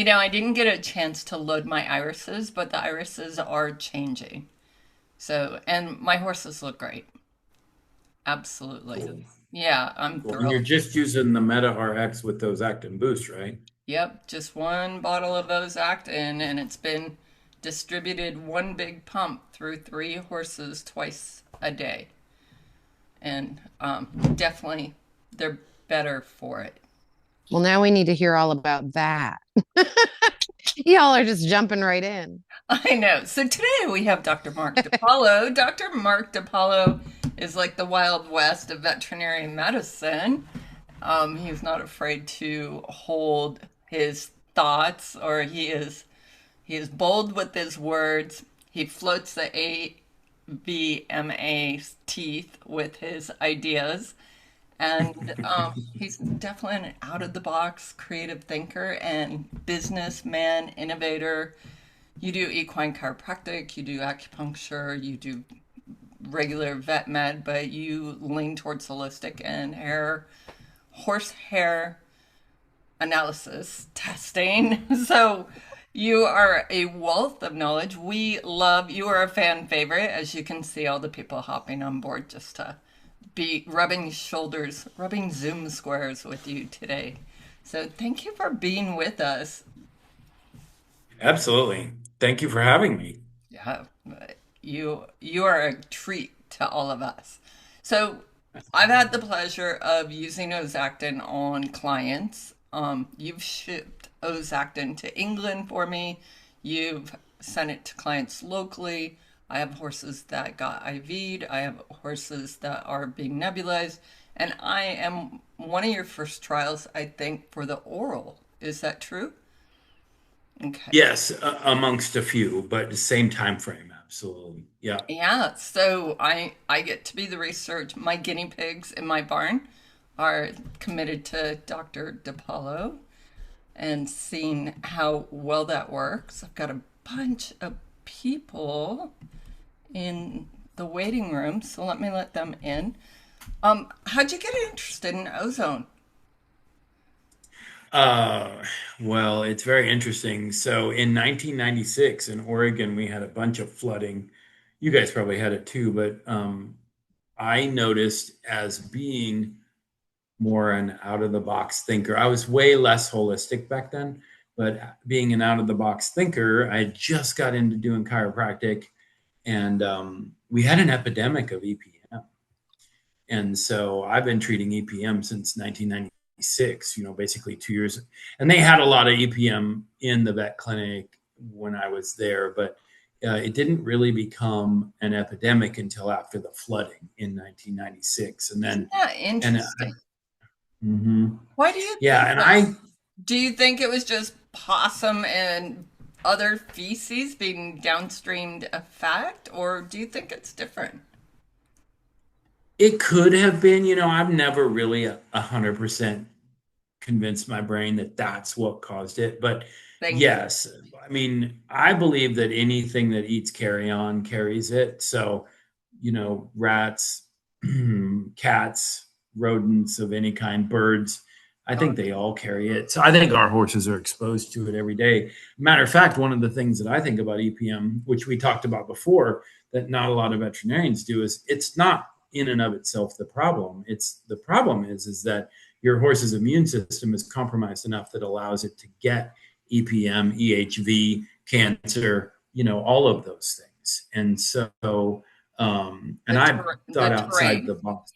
I didn't get a chance to load my irises, but the irises are changing. So, and my horses look great. Absolutely. Cool. Yeah, I'm Cool. And you're thrilled. just using the Meta RX with those Actin boosts, right? Yep, just one bottle of Ozactin, and it's been distributed one big pump through three horses twice a day. And definitely they're better for it. Well, now we need to hear all about that. Y'all are just jumping right in. I know. So today we have Dr. Mark Depaolo. Dr. Mark Depaolo is like the Wild West of veterinary medicine. He's not afraid to hold his thoughts, or he is bold with his words. He floats the AVMA teeth with his ideas. And he's definitely an out of the box creative thinker and businessman, innovator. You do equine chiropractic, you do acupuncture, you do regular vet med, but you lean towards holistic and horse hair analysis testing. So you are a wealth of knowledge. You are a fan favorite, as you can see all the people hopping on board just to be rubbing shoulders, rubbing Zoom squares with you today. So thank you for being with us. Absolutely. Thank you for having me. Yeah, you are a treat to all of us. So I've had the pleasure of using Ozactin on clients. You've shipped Ozactin to England for me. You've sent it to clients locally. I have horses that got IV'd. I have horses that are being nebulized. And I am one of your first trials, I think, for the oral. Is that true? Okay. Yes, amongst a few, but the same time frame. Absolutely. Yeah. Yeah, so I get to be the research. My guinea pigs in my barn are committed to Dr. DePaulo and seeing how well that works. I've got a bunch of people in the waiting room, so let them in. How'd you get interested in ozone? Uh, well, it's very interesting. So in 1996 in Oregon, we had a bunch of flooding. You guys probably had it too, but I noticed as being more an out of the box thinker. I was way less holistic back then, but being an out of the box thinker, I just got into doing chiropractic, and we had an epidemic of EPM. And so I've been treating EPM since 1996, basically 2 years. And they had a lot of EPM in the vet clinic when I was there, but it didn't really become an epidemic until after the flooding in 1996. And Isn't then, that and interesting? mhm. Why do you Yeah, think and that? I Do you think it was just possum and other feces being downstreamed a fact, or do you think it's different? it could have been, I've never really 100% convinced my brain that that's what caused it. But Thank you. yes, I mean, I believe that anything that eats carrion carries it. So, rats, cats, rodents of any kind, birds, I Oh, think they all carry it. So I think our horses are exposed to it every day. Matter of fact, one of the things that I think about EPM, which we talked about before, that not a lot of veterinarians do, is it's not in and of itself the problem. It's the problem is that your horse's immune system is compromised enough that allows it to get EPM, EHV, cancer, all of those things. And so, and I the thought outside terrain. the box.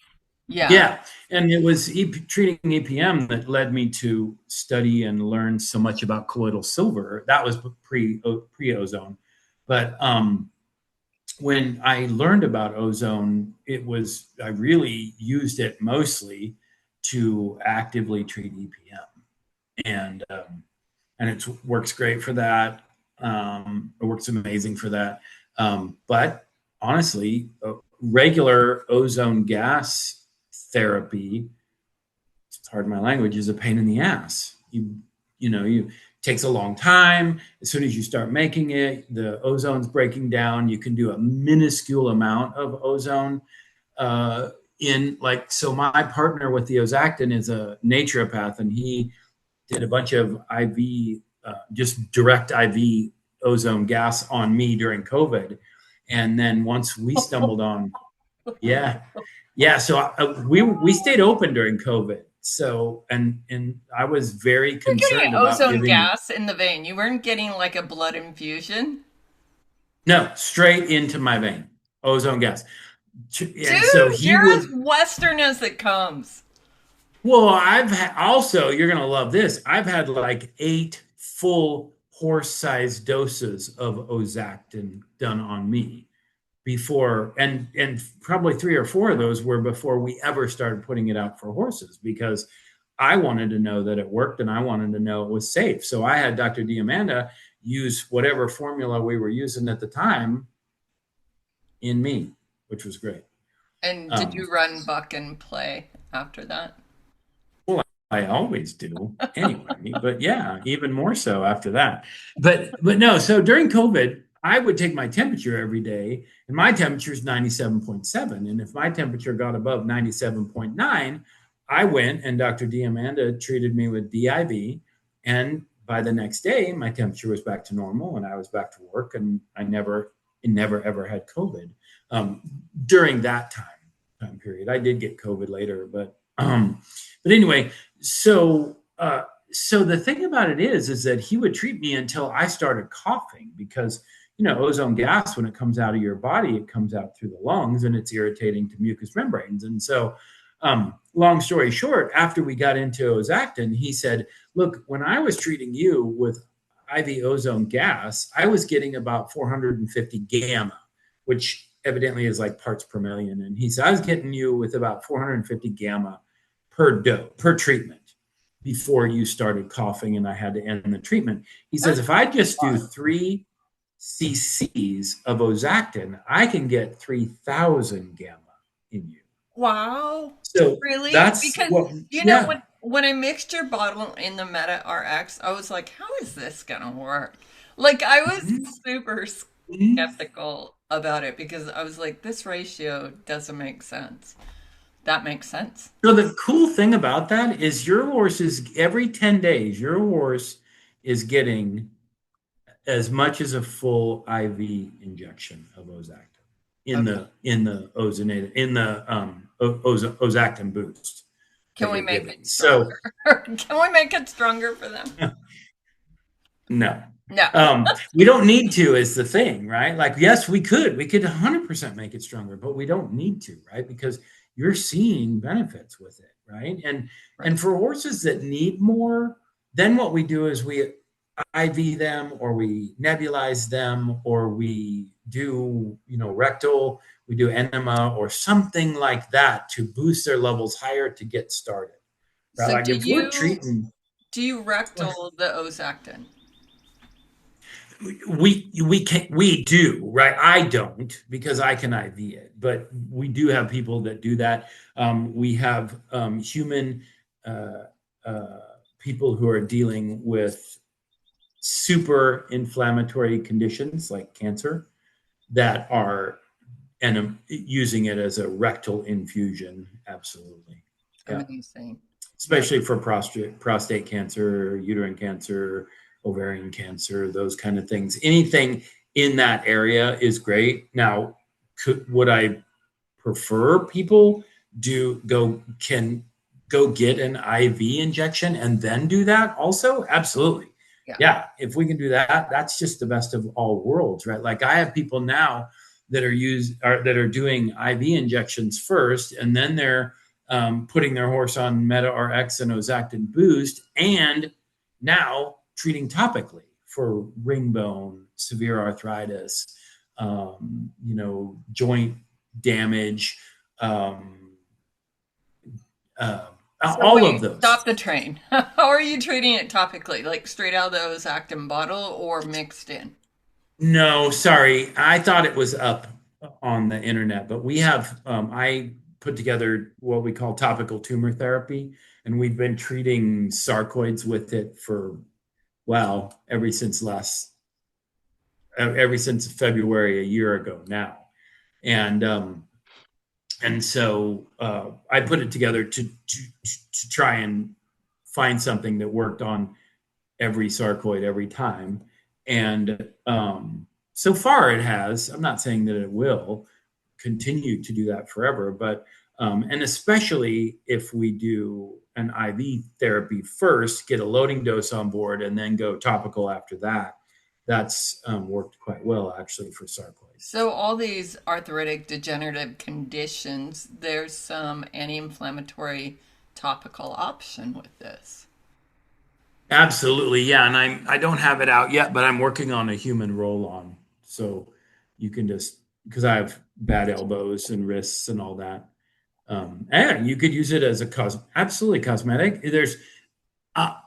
Yeah. Yeah, and it was treating EPM that led me to study and learn so much about colloidal silver. That was pre ozone, but when I learned about ozone, I really used it mostly to actively treat EPM, and it works great for that. It works amazing for that. But honestly, regular ozone gas therapy, pardon my language, is a pain in the ass. You takes a long time. As soon as you start making it, the ozone's breaking down. You can do a minuscule amount of ozone uh, in like so. My partner with the Ozactin is a naturopath, and he did a bunch of IV just direct IV ozone gas on me during COVID. And then once we stumbled on, yeah, yeah. So we stayed open during COVID. So and I was very You're getting concerned about ozone giving. gas in the vein. You weren't getting like a blood infusion. No, straight into my vein, ozone gas. And so Dude, he you're as would. Western as it comes. Well, also, you're going to love this. I've had like 8 full horse-sized doses of Ozactin done on me before, and probably 3 or 4 of those were before we ever started putting it out for horses, because I wanted to know that it worked and I wanted to know it was safe. So I had Dr. Diamanda use whatever formula we were using at the time in me, which was great. And did Um, you run buck and play after that? Well, I always do anyway, but yeah, even more so after that. But no, so during COVID, I would take my temperature every day, and my temperature is 97.7. And if my temperature got above 97.9, I went and Dr. Diamanda treated me with DIV. And by the next day, my temperature was back to normal and I was back to work, and I never ever had COVID um, during that time period. I did get COVID later, but anyway, so the thing about it is that he would treat me until I started coughing, because ozone gas, when it comes out of your body, it comes out through the lungs and it's irritating to mucous membranes. And so, long story short, after we got into Ozactin, he said, "Look, when I was treating you with IV ozone gas, I was getting about 450 gamma, which evidently is like parts per million. And he said, I was getting you with about 450 gamma per treatment before you started coughing and I had to end the treatment." He says, if I just do 3 cc's of Ozactin, I can get 3,000 gamma in you. Wow. So Really? that's Because what, you know yeah. when I mixed your bottle in the Meta RX, I was like, how is this gonna work? Like I was super skeptical about it because I was like, this ratio doesn't make sense. That makes sense. So the cool thing about that is your horse is every 10 days, your horse is getting as much as a full IV injection of Ozactin Okay. in the ozonated in the Ozactin boost Can that we you're make giving. it So stronger? Can we make it stronger for them? no, No. we don't need to is the thing, right? Like, yes, we could 100% make it stronger, but we don't need to, right? Because you're seeing benefits with it, right? And Right. for horses that need more, then what we do is we IV them, or we nebulize them, or we do, rectal, we do enema or something like that to boost their levels higher to get started. Right? So Like if we're treating, do you rectal the Ozactin? we do, right? I don't, because I can IV it, but we do have people that do that. We have human uh, uh, people who are dealing with super inflammatory conditions like cancer that are using it as a rectal infusion. Absolutely. Yeah. Amazing. Yeah. Especially for prostate cancer, uterine cancer, ovarian cancer, those kind of things. Anything in that area is great. Now, would I prefer people can go get an IV injection and then do that also? Absolutely. Yeah. Yeah, if we can do that, that's just the best of all worlds, right? Like I have people now that are doing IV injections first, and then they're putting their horse on Meta RX and Ozactin Boost, and now treating topically for ring bone, severe arthritis, joint damage, um, uh, So all of wait, those. stop the train. How are you treating it topically? Like straight out of the Ozactin bottle or mixed in? No, sorry, I thought it was up on the internet, but we have. I put together what we call topical tumor therapy, and we've been treating sarcoids with it for ever since February a year ago now, and so I put it together to try and find something that worked on every sarcoid every time. And so far it has. I'm not saying that it will continue to do that forever, but and especially if we do an IV therapy first, get a loading dose on board, and then go topical after that. That's worked quite well actually for sarcoid. So all these arthritic degenerative conditions, there's some anti-inflammatory topical option with this. Absolutely, yeah. And I don't have it out yet, but I'm working on a human roll-on. So you can just because I have bad elbows and wrists and all that. And you could use it as a absolutely cosmetic. There's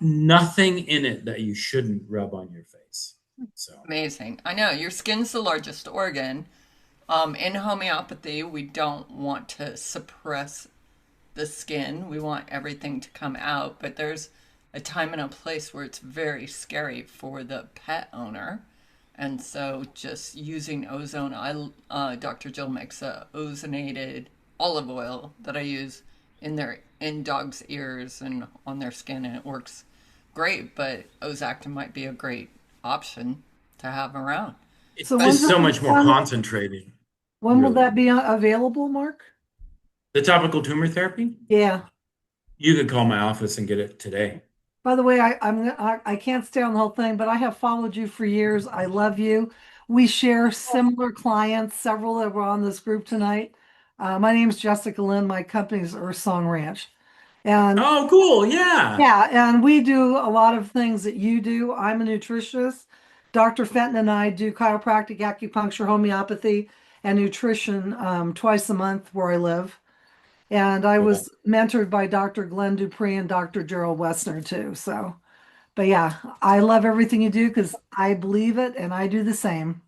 nothing in it that you shouldn't rub on your face. So Amazing. I know your skin's the largest organ. In homeopathy, we don't want to suppress the skin. We want everything to come out, but there's a time and a place where it's very scary for the pet owner. And so just using ozone, Dr. Jill makes a ozonated olive oil that I use in dogs' ears and on their skin, and it works great. But Ozactin might be a great option to have around. it's So just so much more concentrated. when will Really, that be available, Mark? the topical tumor therapy. Yeah. You could call my office and get it today. By the way, I can't stay on the whole thing, but I have followed you for years. I love you. We share similar clients, several that were on this group tonight. My name's Jessica Lynn. My company's Earth Song Ranch. And Oh, cool. Yeah. yeah, and we do a lot of things that you do. I'm a nutritionist. Dr. Fenton and I do chiropractic, acupuncture, homeopathy, and nutrition twice a month where I live. And I Cool. was mentored by Dr. Glenn Dupree and Dr. Gerald Wessner too. So, but yeah, I love everything you do because I believe it and I do the same.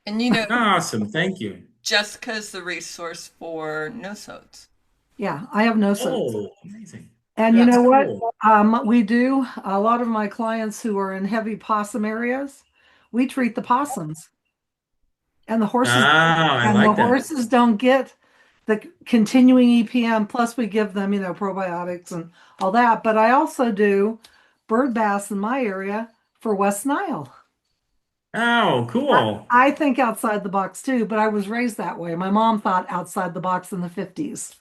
And you know, Awesome. Thank you. Jessica's the resource for no-sodes. Yeah, I have no sense. Oh, amazing. And you That's know what? Cool. We do a lot of my clients who are in heavy possum areas, we treat the possums and the horses, Ah, I and the like that. horses don't get the continuing EPM. Plus, we give them, probiotics and all that. But I also do bird baths in my area for West Nile. Oh, cool. I think outside the box too, but I was raised that way. My mom thought outside the box in the 50s.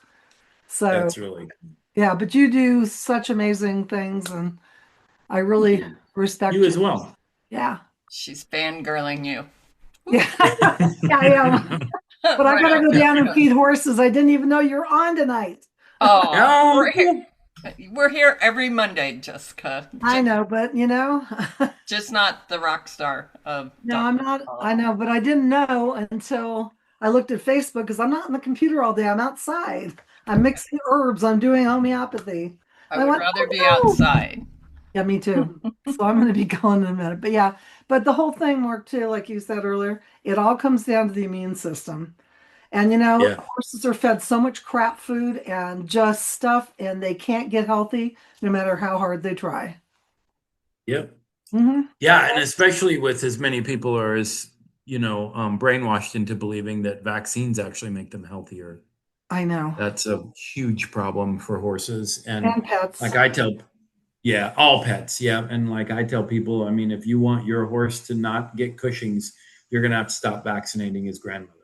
So, That's really yeah, but you do such amazing things, and I thank really you. respect You you. as well. Yeah. She's fangirling you. Yeah. Yeah, I am. But I Right gotta off go the down and bat. feed horses. I didn't even know you're on tonight. Oh, Oh, cool. we're here every Monday, Jessica. I know, but Just not the rock star of no, I'm Dr. not. I Depaolo. know, but I didn't know until I looked at Facebook because I'm not on the computer all day. I'm outside. I'm mixing herbs. I'm doing homeopathy. I And I would went, rather be oh no. outside. Yeah, me too. So I'm going to be going in a minute. But yeah, but the whole thing, Mark, too, like you said earlier, it all comes down to the immune system. And Yeah. horses are fed so much crap food and just stuff, and they can't get healthy no matter how hard they try. Yep. Hmm. Yeah, and especially with as many people are as brainwashed into believing that vaccines actually make them healthier. I know. That's a huge problem for horses. And And pets. like I tell, yeah, all pets, yeah. And like I tell people, I mean, if you want your horse to not get Cushing's, you're gonna have to stop vaccinating his grandmother.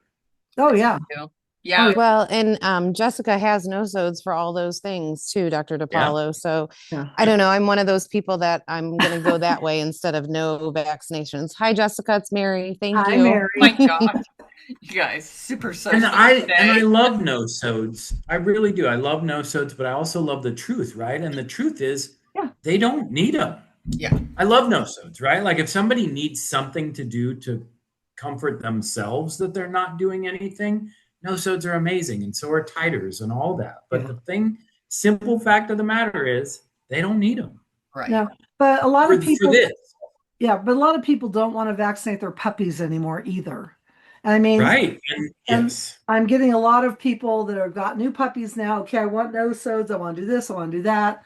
Oh, yeah. You. Oh, Yeah, yeah. Well, and Jessica has nosodes for all those things too, Dr. Yeah. DePaulo. So Yeah. I don't know. I'm one of those people that I'm going to go that way instead of no vaccinations. Hi, Jessica. It's Mary. Thank Hi, you. my Mary. gosh. You guys, super And social I today. love no sods. I really do. I love no sods, but I also love the truth, right? And the truth is Yeah. they don't need them. Yeah, I love no sods, right? Like if somebody needs something to do to comfort themselves that they're not doing anything, no sods are amazing, and so are titers and all that. But Yeah. simple fact of the matter is they don't need them right. No, but a lot of for people, this, yeah, but a lot of people don't want to vaccinate their puppies anymore either. I mean, right? And and yes, I'm getting a lot of people that have got new puppies now. Okay, I want no sods. I want to do this. I want to do that.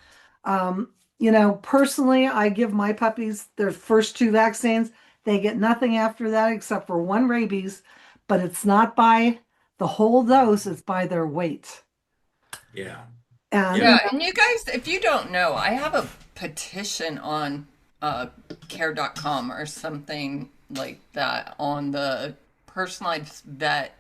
Personally, I give my puppies their first two vaccines. They get nothing after that except for one rabies, but it's not by the whole dose, it's by their weight. yeah, And yep, Yeah, and you guys, if you don't know, I have a petition on uh, care.com or something like that on the personalized vet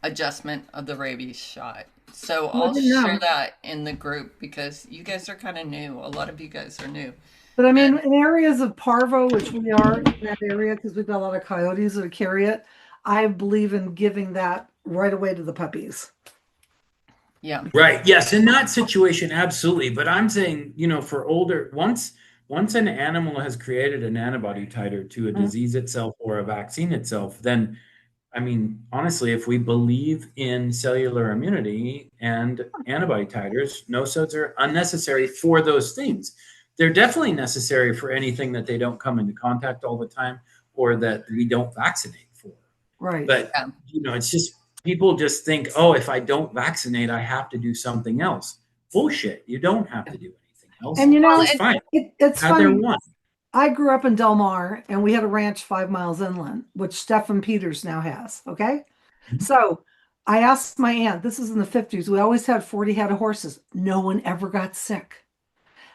adjustment of the rabies shot. So Oh, I I'll didn't share know. that in the group because you guys are kind of new. A lot of you guys are new. But I mean, And in areas of parvo, which we are in that area because we've got a lot of coyotes that carry it, I believe in giving that right away to the puppies. yeah, Right. Yes. In that situation, absolutely. But I'm saying, for older, once an animal has created an antibody titer to a Mhm. disease itself or a vaccine itself, then I mean, honestly, if we believe in cellular immunity and antibody titers, no-sods are unnecessary for those things. They're definitely necessary for anything that they don't come into contact all the time or that we don't vaccinate for. Right. But, yeah. it's just people just think, oh, if I don't vaccinate, I have to do something else. Bullshit. You don't have to do anything else. And Well, Just and fine. it's Had their funny. one. I grew up in Del Mar and we had a ranch 5 miles inland, which Stephen Peters now has. Okay. So I asked my aunt, this is in the 50s, we always had 40 head of horses. No one ever got sick.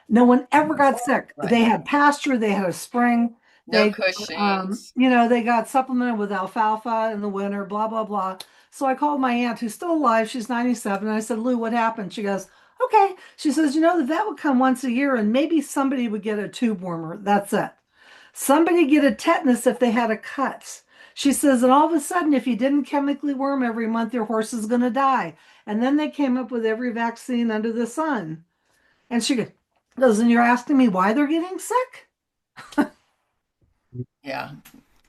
No one ever got sick. right. They had pasture, they had a spring, No they, Cushing's. they got supplemented with alfalfa in the winter, blah, blah, blah. So I called my aunt who's still alive. She's 97. And I said, Lou, what happened? She goes, okay. She says, the vet would come once a year and maybe somebody would get a tube warmer. That's it. Somebody get a tetanus if they had a cut. She says, and all of a sudden, if you didn't chemically worm every month, your horse is going to die. And then they came up with every vaccine under the sun. And she goes, and you're asking me why they're getting sick? Yeah.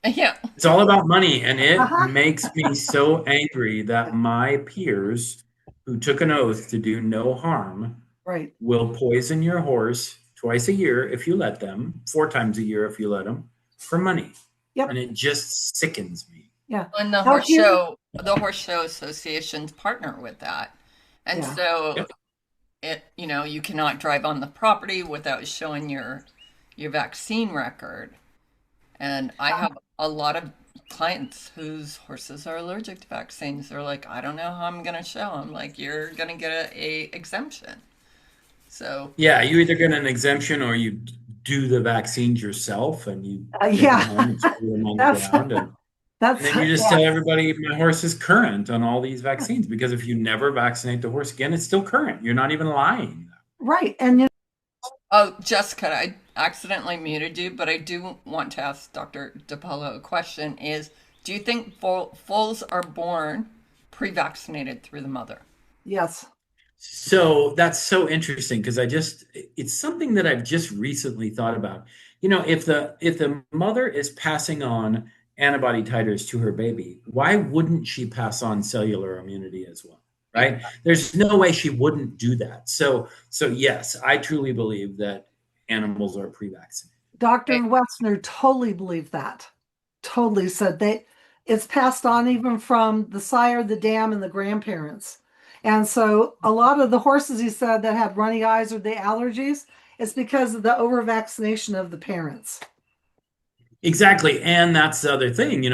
Yeah. It's all about money, and it Uh-huh. makes me so angry that my peers who took an oath to do no harm Right. will poison your horse twice a year if you let them, four times a year if you let them, for money. And Yep. it just sickens me. Yeah. And Out here. the horse show associations partner with that. And Yeah. so Yep. you cannot drive on the property without showing your vaccine record. And I have a lot of clients whose horses are allergic to vaccines. They're like, I don't know how I'm going to show. I'm like, you're going to get a exemption. So, Yeah, you either get an exemption or you do the vaccines yourself and you take them Yeah. home and screw them on the that's ground. And that's then you just yeah. tell everybody my horse is current on all these vaccines because if you never vaccinate the horse again, it's still current. You're not even lying. Right. And oh, Jessica, I accidentally muted you, but I do want to ask Dr. Depaolo a question is, do you think foals are born pre-vaccinated through the mother? yes. So that's so interesting because it's something that I've just recently thought about. If the mother is passing on antibody titers to her baby, why wouldn't she pass on cellular immunity as well? Right? There's no way she wouldn't do that. So yes, I truly believe that animals are pre-vaccinated. Dr. Right. Westner totally believed that. Totally said it's passed on even from the sire, the dam, and the grandparents. And so a lot of the horses he said that had runny eyes or the allergies, it's because of the over vaccination of the parents. Exactly. And that's the other thing,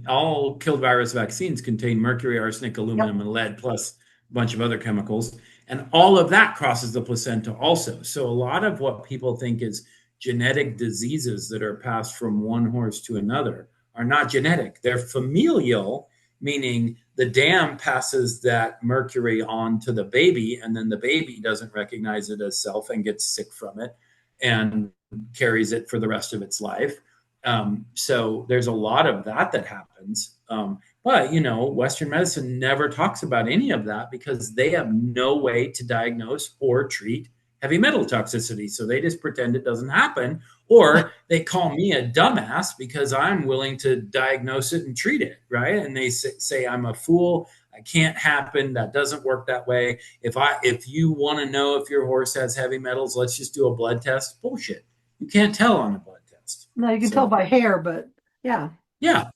all killed virus vaccines contain mercury, arsenic, Yep. aluminum, and lead, plus a bunch of other chemicals. And all of that crosses the placenta also. So a lot of what people think is genetic diseases that are passed from one horse to another are not genetic. They're familial, meaning the dam passes that mercury on to the baby, and then the baby doesn't recognize it as self and gets sick from it. And carries it for the rest of its life. So there's a lot of that happens. But Western medicine never talks about any of that because they have no way to diagnose or treat heavy metal toxicity. So they just pretend it doesn't happen, or they call me a dumbass because I'm willing to diagnose it and treat it, right? And they say I'm a fool. I can't happen. That doesn't work that way. If you want to know if your horse has heavy metals, let's just do a blood test. Bullshit. You can't tell on a blood test. Now you can tell So by hair, but yeah. yeah,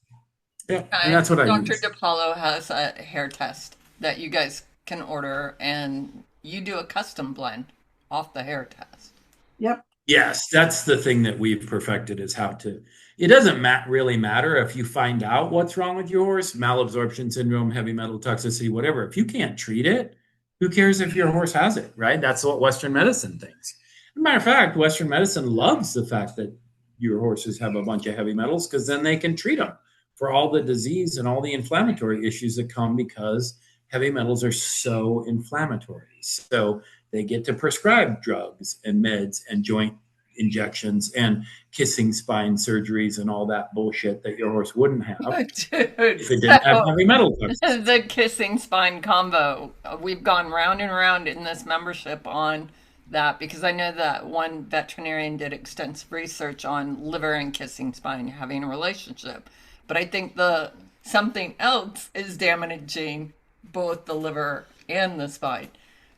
yeah, and And that's what I Dr. use. Depaolo has a hair test that you guys can order, and you do a custom blend off the hair test. Yep. Yes, that's the thing that we've perfected is how to. It doesn't really matter if you find out what's wrong with your horse, malabsorption syndrome, heavy metal toxicity, whatever. If you can't treat it, who cares if your horse has it, right? That's what Western medicine thinks. Matter of fact, Western medicine loves the fact that your horses have a bunch of heavy metals because then they can treat them for all the disease and all the inflammatory issues that come because heavy metals are so inflammatory. So they get to prescribe drugs and meds and joint injections and kissing spine surgeries and all that bullshit that your horse wouldn't have Dude, if it didn't have so heavy metal toxicity. the kissing spine combo, we've gone round and round in this membership on that because I know that one veterinarian did extensive research on liver and kissing spine having a relationship. But I think the something else is damaging both the liver and the spine.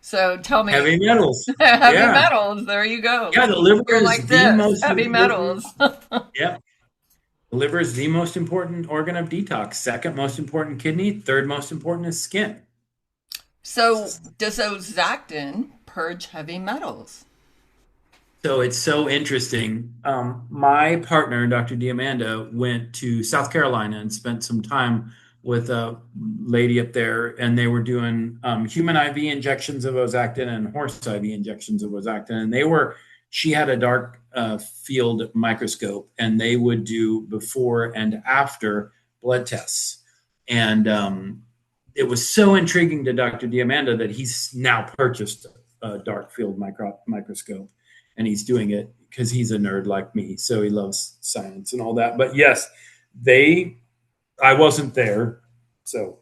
So tell me, Heavy metals. heavy Yeah. metals. There you go. Yeah, the liver You're is like the this, most heavy important. metals. Yeah. The liver is the most important organ of detox. Second most important kidney. Third most important is skin. So does Ozactin purge heavy metals? So it's so interesting. My partner, Dr. Diamanda, went to South Carolina and spent some time with a lady up there, and they were doing human IV injections of Ozactin and horse IV injections of Ozactin. And she had a dark field microscope, and they would do before and after blood tests. And it was so intriguing to Dr. Diamanda that he's now purchased a dark field microscope. And he's doing it because he's a nerd like me. So he loves science and all that. But yes, I wasn't there. So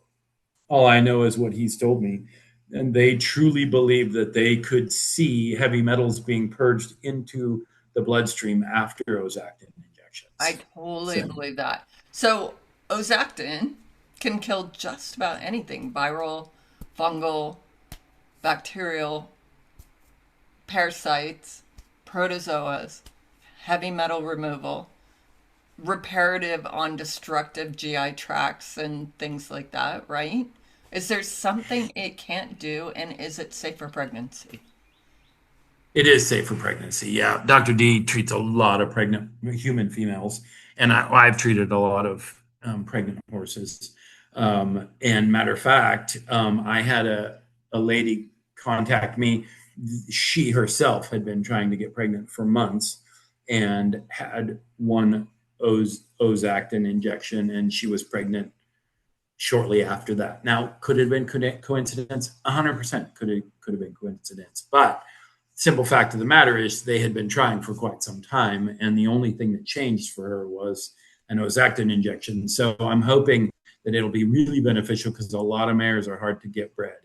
all I know is what he's told me. And they truly believe that they could see heavy metals being purged into the bloodstream after Ozactin injections. I totally believe that. So Ozactin can kill just about anything: viral, fungal, bacterial, parasites, protozoas, heavy metal removal, reparative on destructive GI tracts and things like that, right? Is there something it can't do, and is it safe for pregnancy? It is safe for pregnancy. Yeah. Dr. D treats a lot of pregnant human females, and I've treated a lot of pregnant horses. And matter of fact, I had a lady contact me. She herself had been trying to get pregnant for months and had one Ozactin injection, and she was pregnant shortly after that. Now, could it have been coincidence? 100% could have been coincidence. But simple fact of the matter is they had been trying for quite some time, and the only thing that changed for her was an Ozactin injection. So I'm hoping that it'll be really beneficial because a lot of mares are hard to get bred.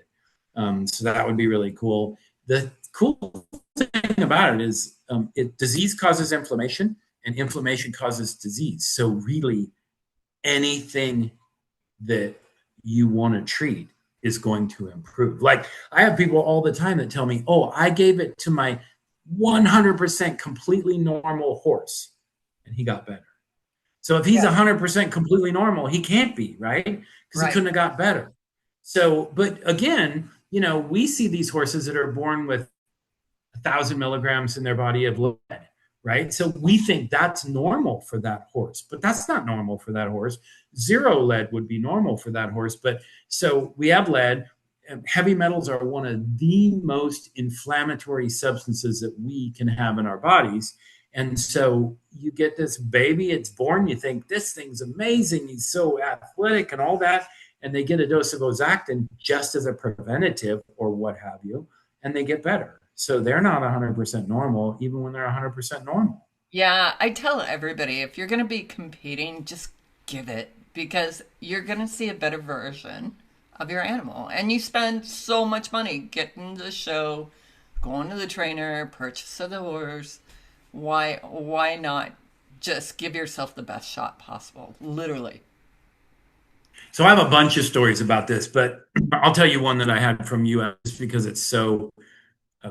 So that would be really cool. The cool thing about it is disease causes inflammation, and inflammation causes disease. So really anything that you want to treat is going to improve. Like I have people all the time that tell me, oh, I gave it to my 100% completely normal horse and he got better. So if he's 100% completely normal, he can't be, right? Because he couldn't have got better. So, but again, we see these horses that are born with 1,000 milligrams in their body of lead, right? So we think that's normal for that horse, but that's not normal for that horse. 0 lead would be normal for that horse. But so we have lead. Heavy metals are one of the most inflammatory substances that we can have in our bodies. And so you get this baby, it's born, you think this thing's amazing, he's so athletic and all that. And they get a dose of Ozactin just as a preventative or what have you, and they get better. So they're not 100% normal, even when they're 100% normal. Yeah, I tell everybody, if you're going to be competing, just give it, because you're going to see a better version of your animal. And you spend so much money getting to the show, going to the trainer, purchase of the horse. Why not just give yourself the best shot possible, literally? So I have a bunch of stories about this, but I'll tell you one that I had from US because it's so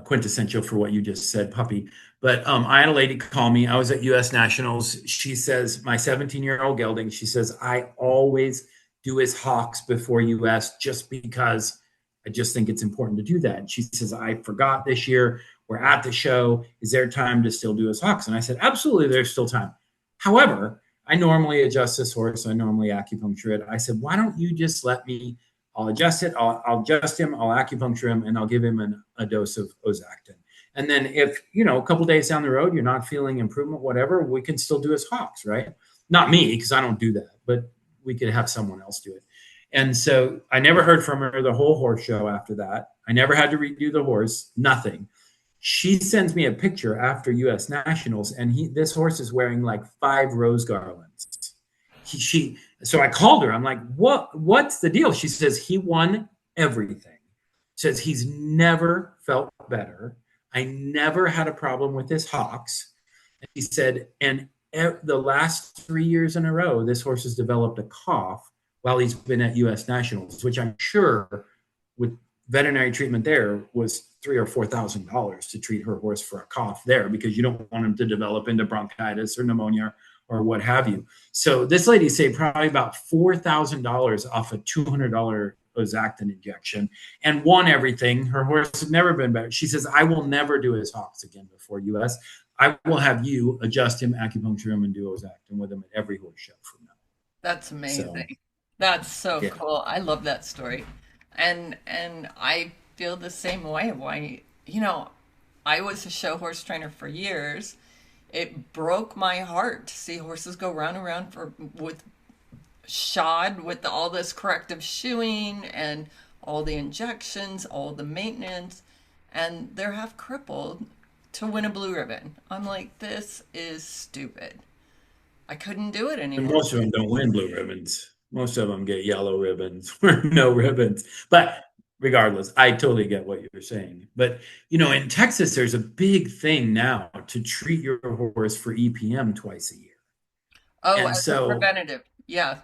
quintessential for what you just said, puppy. But I had a lady call me. I was at US Nationals. She says, my 17-year-old gelding, she says, I always do his hocks before US just because I just think it's important to do that. And she says, I forgot this year. We're at the show. Is there time to still do his hocks? And I said, absolutely, there's still time. However, I normally adjust this horse. I normally acupuncture it. I said, why don't you just let me, I'll adjust it. I'll adjust him. I'll acupuncture him and I'll give him a dose of Ozactin. And then if, a couple days down the road, you're not feeling improvement, whatever, we can still do his hocks, right? Not me, because I don't do that, but we could have someone else do it. And so I never heard from her the whole horse show after that. I never had to redo the horse, nothing. She sends me a picture after US Nationals, and this horse is wearing like 5 rose garlands. So I called her. I'm like, what's the deal? She says he won everything. Says he's never felt better. I never had a problem with his hocks. And he said, and the last 3 years in a row, this horse has developed a cough while he's been at US Nationals, which I'm sure with veterinary treatment there was $3,000 or $4,000 to treat her horse for a cough there, because you don't want him to develop into bronchitis or pneumonia or what have you. So this lady saved probably about $4,000 off a $200 Ozactin injection and won everything. Her horse had never been better. She says, I will never do his hocks again before US. I will have you adjust him, acupuncture him, and do Ozactin with him at every horse show from now. That's amazing. So, that's so cool. I love that story. And I feel the same way. Why, I was a show horse trainer for years. It broke my heart to see horses go round and round with shod with all this corrective shoeing and all the injections, all the maintenance, and they're half crippled to win a blue ribbon. I'm like, this is stupid. I couldn't do it anymore. And most of them don't win blue ribbons. Most of them get yellow ribbons or no ribbons. But regardless, I totally get what you're saying. But, in Texas, there's a big thing now to treat your horse for EPM twice a year. Oh, and as a preventative. Yeah.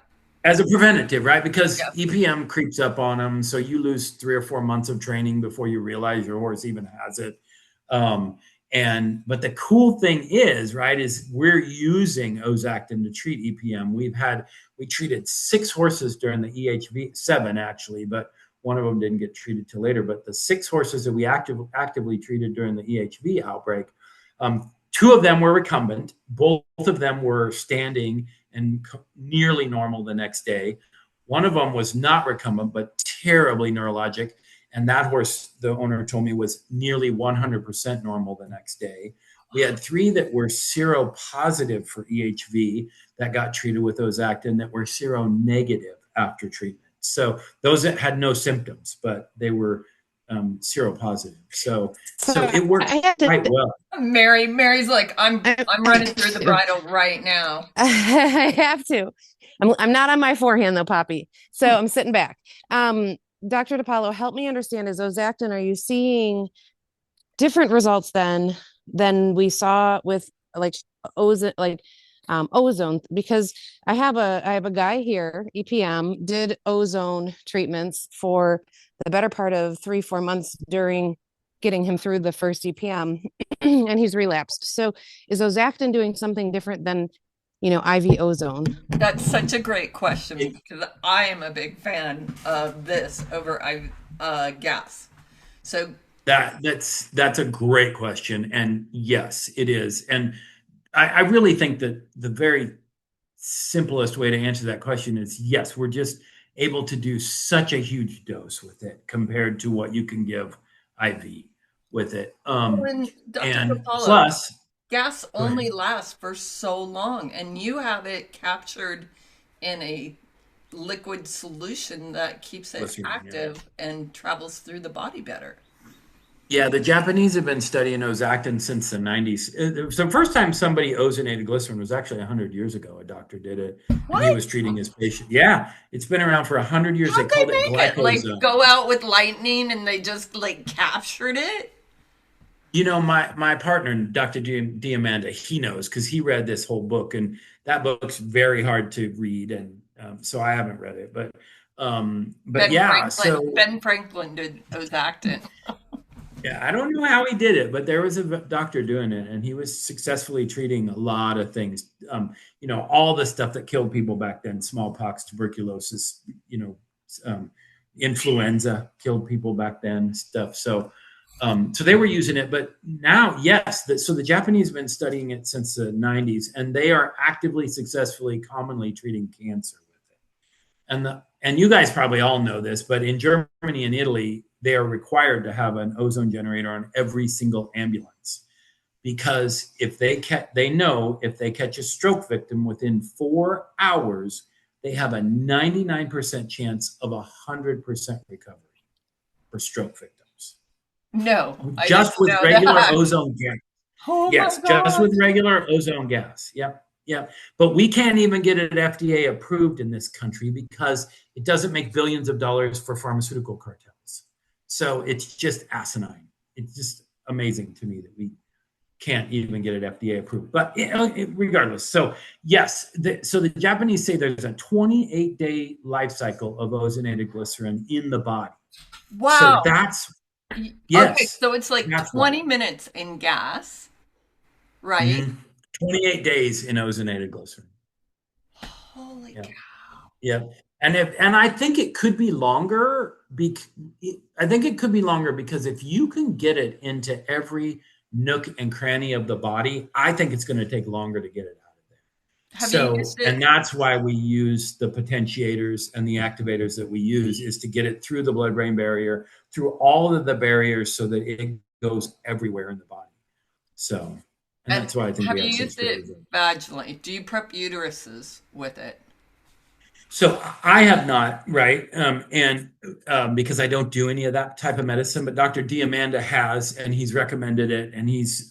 As a preventative, right? Because EPM creeps up on them. So you lose 3 or 4 months of training before you realize your horse even has it. But the cool thing is, right, is we're using Ozactin to treat EPM. We treated 6 horses during the EHV, 7 actually, but one of them didn't get treated till later. But the 6 horses that we actively treated during the EHV outbreak, 2 of them were recumbent. Both of them were standing and nearly normal the next day. One of them was not recumbent, but terribly neurologic. And that horse, the owner told me, was nearly 100% normal the next day. We had 3 that were seropositive for EHV that got treated with Ozactin that were seronegative after treatment. So those that had no symptoms, but they were seropositive. So it worked quite well. Mary's like, I'm running through the bridle right now. I have to. I'm not on my forehand though, Poppy. So I'm sitting back. Dr. Depaolo, help me understand, is Ozactin, are you seeing different results than we saw with ozone? Because I have a guy here, EPM, did ozone treatments for the better part of 3-4 months during getting him through the first EPM, and he's relapsed. So is Ozactin doing something different than IV ozone? That's such a great question, because I am a big fan of this over gas. So that's a great question, and yes, it is. And I really think that the very simplest way to answer that question is yes. We're just able to do such a huge dose with it compared to what you can give IV with it. And plus, gas only lasts for so long, and you have it captured in a liquid solution that keeps it active and travels through the body better. Yeah, the Japanese have been studying Ozactin since the 90s. The first time somebody ozonated glycerin was actually 100 years ago. A doctor did it. What? And he was treating his patient. Yeah, it's been around for 100 years. How'd they called it glycozone. Like go out with lightning and they just captured it? My partner, Dr. Diamanda, he knows because he read this whole book, and that book's very hard to read, and so I haven't read it. But Ben Franklin did Ozactin. Yeah, I don't know how he did it, but there was a doctor doing it, and he was successfully treating a lot of things. All the stuff that killed people back then: smallpox, tuberculosis, influenza killed people back then. Stuff. So they were using it, but now, yes. So the Japanese have been studying it since the 90s, and they are actively, successfully, commonly treating cancer with it. And you guys probably all know this, but in Germany and Italy, they are required to have an ozone generator on every single ambulance, because if they know if they catch a stroke victim within 4 hours, they have a 99% chance of 100% recovery for stroke victims. No, I didn't Just with know regular that. ozone gas. Oh my Yes, just God. with regular ozone gas. Yep. Yep. But we can't even get it FDA approved in this country because it doesn't make billions of dollars for pharmaceutical cartels. So it's just asinine. It's just amazing to me that we can't even get it FDA approved. But regardless, so yes, so the Japanese say there's a 28-day life cycle of ozonated glycerin in the body. So Wow. that's, Okay, yes, so it's like that's why. 20 minutes in gas, right? Mhm. 28 days in ozonated glycerin. Holy Yeah. cow. Yeah. And I think it could be longer. I think it could be longer because if you can get it into every nook and cranny of the body, I think it's going to take longer to get it out of there. Have you So, used and it? that's why we use the potentiators and the activators that we use, is to get it through the blood-brain barrier, through all of the barriers, so that it goes everywhere in the body. So, and And that's why I think have we you have such used great it results. vaginally? Do you prep uteruses with it? So I have not, right? And because I don't do any of that type of medicine, but Dr. Diamanda has, and he's recommended it, and he's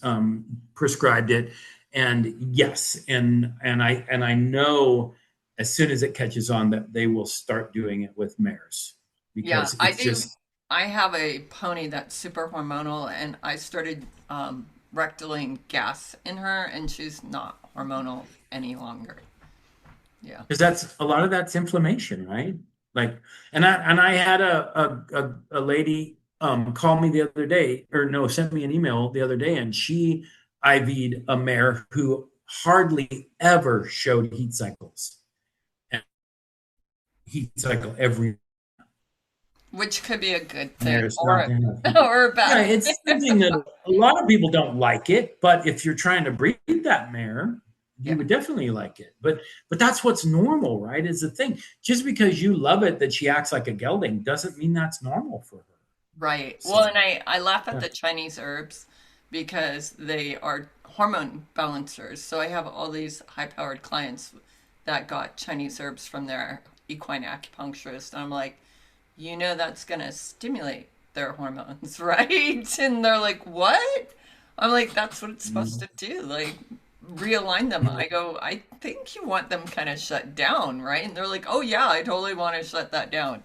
prescribed it. And yes, and I know as soon as it catches on that they will start doing it with mares, Yeah, because I it's do. just I have a pony that's super hormonal, and I started rectaling gas in her, and she's not hormonal any longer. Yeah. because that's a lot of that's inflammation, right? Like, and I had a lady call me the other day, or no, sent me an email the other day, and she IV'd a mare who hardly ever showed heat cycles, and heat cycle every Which could be a good thing mare's or not to have heat. or a Yeah, bad thing. it's something that a lot of people don't like it, but if you're trying to breed that mare, you Yeah. would definitely like it. But that's what's normal, right? Is the thing. Just because you love it that she acts like a gelding doesn't mean that's normal for her. Right. Well, So and I laugh at yeah. the Chinese herbs because they are hormone balancers. So I have all these high-powered clients that got Chinese herbs from their equine acupuncturist. And I'm like, that's going to stimulate their hormones, right? And they're like, what? I'm like, that's what it's supposed to do. Like, realign them. I go, I think you want them kind of shut down, right? And they're like, oh, yeah, I totally want to shut that down.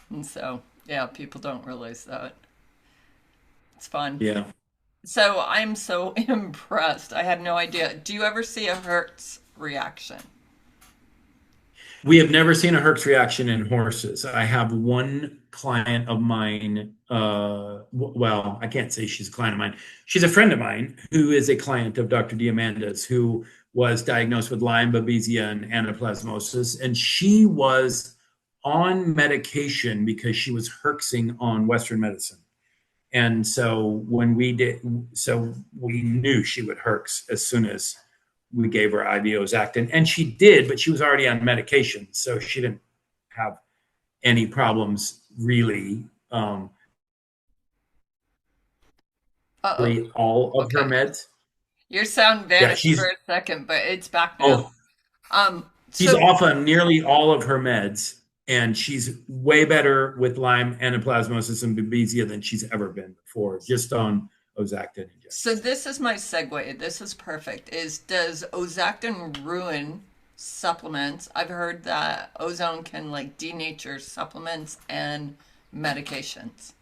And so, yeah, people don't realize that. It's fun. Yeah. So I'm so impressed. I had no idea. Do you ever see a Hertz reaction? We have never seen a Hertz reaction in horses. I have one client of mine. Well, I can't say she's a client of mine. She's a friend of mine who is a client of Dr. Diamanda's, who was diagnosed with Lyme, Babesia, and anaplasmosis. And she was on medication because she was herxing on Western medicine. And so we knew she would herx as soon as we gave her IV Ozactin, and she did, but she was already on medication, so she didn't have any problems really. Uh-oh. All of her Okay. meds. Your sound Yeah, vanished for a second, but it's back now. oh she's So off on nearly all of her meds, and she's way better with Lyme, anaplasmosis, and Babesia than she's ever been before, just on Ozactin so injections. this is my segue. This is perfect. Does Ozactin ruin supplements? I've heard that ozone can like denature supplements and medications.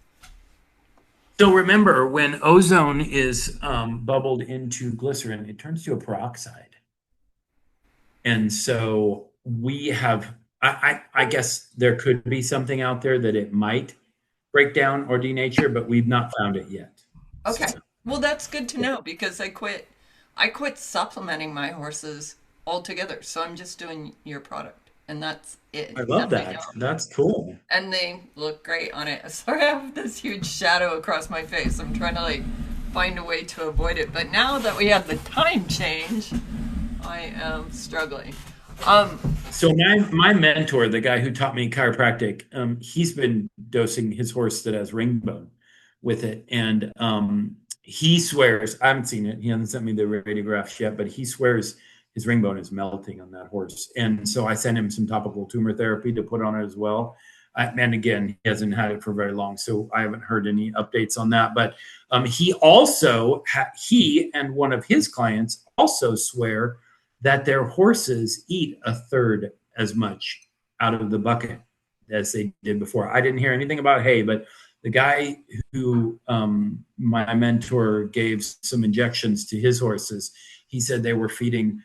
So remember, when ozone is bubbled into glycerin, it turns to a peroxide. And so we have, I guess there could be something out there that it might break down or denature, but we've not found it yet. So Okay. Well, that's good to yeah. know because I quit supplementing my horses altogether. So I'm just doing your product and that's it. I love Nothing that. else. That's cool. And they look great on it. Sorry, I have this huge shadow across my face. I'm trying to like find a way to avoid it. But now that we have the time change, I am struggling. So my mentor, the guy who taught me chiropractic, he's been dosing his horse that has ring bone with it, and he swears I haven't seen it. He hasn't sent me the radiographs yet, but he swears his ring bone is melting on that horse. And so I sent him some topical tumor therapy to put on it as well. And again, he hasn't had it for very long, so I haven't heard any updates on that. But he also he and one of his clients also swear that their horses eat a third as much out of the bucket as they did before. I didn't hear anything about hay, but the guy who my mentor gave some injections to his horses, he said they were feeding,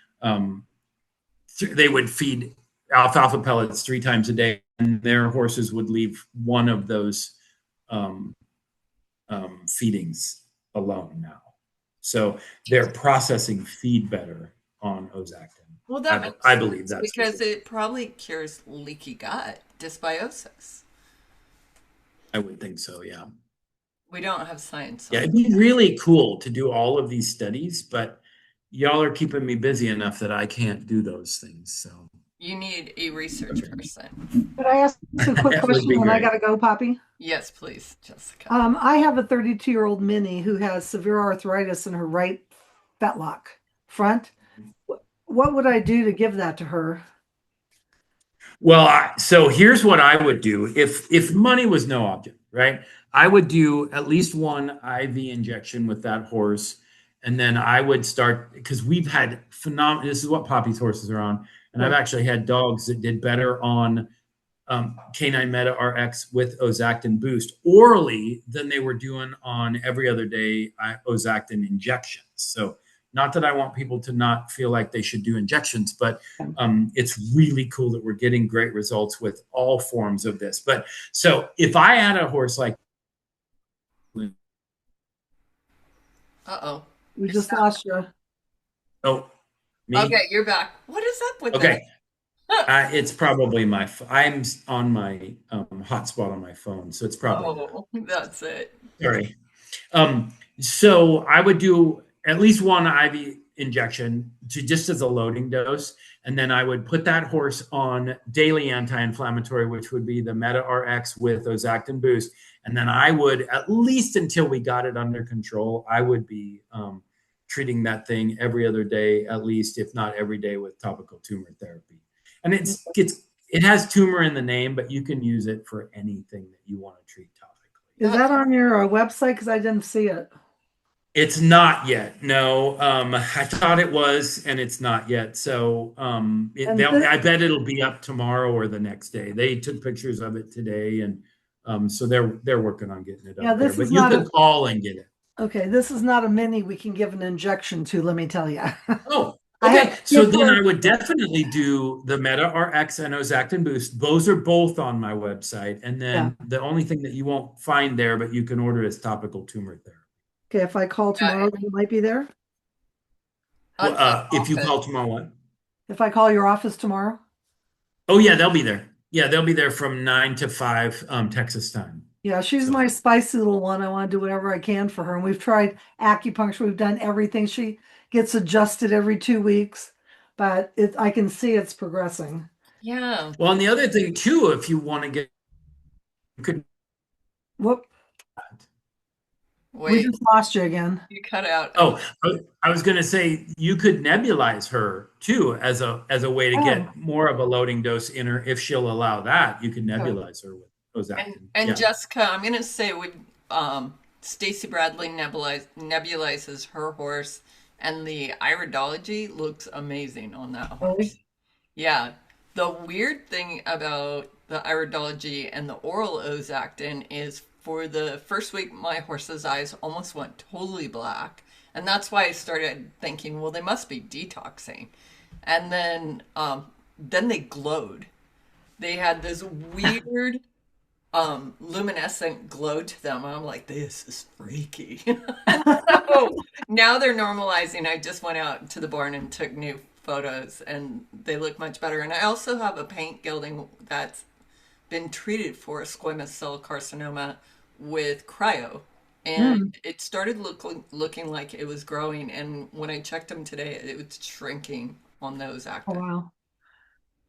they would feed alfalfa pellets 3 times a day, and their horses would leave one of those um, feedings alone now. So they're processing feed better on Ozactin. Well, that makes I believe sense that's because it probably cures leaky gut dysbiosis. I would think so, yeah. We don't have science Yeah, on it'd that. be really cool to do all of these studies, but y'all are keeping me busy enough that I can't do those things. So You need a research person. Could I ask a quick that would question be when I great. gotta go, Poppy? Yes, please, Jessica. I have a 32-year-old Minnie who has severe arthritis in her right fetlock front. What would I do to give that to her? Well, so here's what I would do if money was no object, right? I would do at least one IV injection with that horse, and then I would start because we've had phenomenal. This is what Poppy's horses are on, and I've Right. actually had dogs that did better on Canine Meta RX with Ozactin Boost orally than they were doing on every other day Ozactin injections. So, not that I want people to not feel like they should do injections, but it's really cool that we're getting great results with all forms of this. But so, if I had a horse like, Uh-oh. We You're just stuck. lost you. oh, me, Okay, you're back. What is up with that? okay, it's probably I'm on my hotspot on my phone, so it's probably that. Oh, that's it. Sorry. Um, so I would do at least one IV injection to just as a loading dose, and then I would put that horse on daily anti-inflammatory, which would be the Meta RX with Ozactin Boost, and then I would at least until we got it under control, I would be treating that thing every other day, at least, if not every day, with topical tumor therapy. And it has tumor in the name, but you can use it for anything that you want to treat topically. Is that on your website? Because I didn't see it. It's not yet. No, I thought it was, and it's not yet. So And th I bet it'll be up tomorrow or the next day. They took pictures of it today, and so they're working on getting it yeah, up there. this is But you not can a call and get it. okay. This is not a mini we can give an injection to. Let me tell you. Oh, I have okay. So kids then where I would definitely do the Meta RX and Ozactin Boost. Those are both on my website, and yeah. then the only thing that you won't find there, but you can order is topical tumor therapy. Okay, if I call tomorrow, Uh, you might be there. Well, if you office. call tomorrow, what? If I call your office tomorrow. Oh yeah, they'll be there. Yeah, they'll be there from 9 to 5 Texas time. Yeah, she's So my spicy little one. I want to do whatever I can for her. And we've tried acupuncture. We've done everything. She gets adjusted every 2 weeks, but I can see it's progressing. Yeah. well, and the other thing too, if you want to get, you could. Whoop, we Wait, just lost you again. you cut out. Oh, I was going to say you could nebulize her too as a way to Oh, get more of a loading dose in her if she'll allow that. You can okay. nebulize her with Ozactin. And Yeah. Jessica, I'm gonna say we Stacy Bradley nebulizes her horse, and the iridology looks amazing on that horse. Really? Yeah. The weird thing about the iridology and the oral Ozactin is for the first week, my horse's eyes almost went totally black. And that's why I started thinking, well, they must be detoxing. And then they glowed. They had this weird luminescent glow to them. I'm like, this is freaky. So now they're normalizing. I just went out to the barn and took new photos, and they look much better. And I also have a paint gelding that's been treated for squamous cell carcinoma with cryo. And Hmm. it started looking like it was growing. And when I checked them today, it was shrinking on those Oh, actin. wow.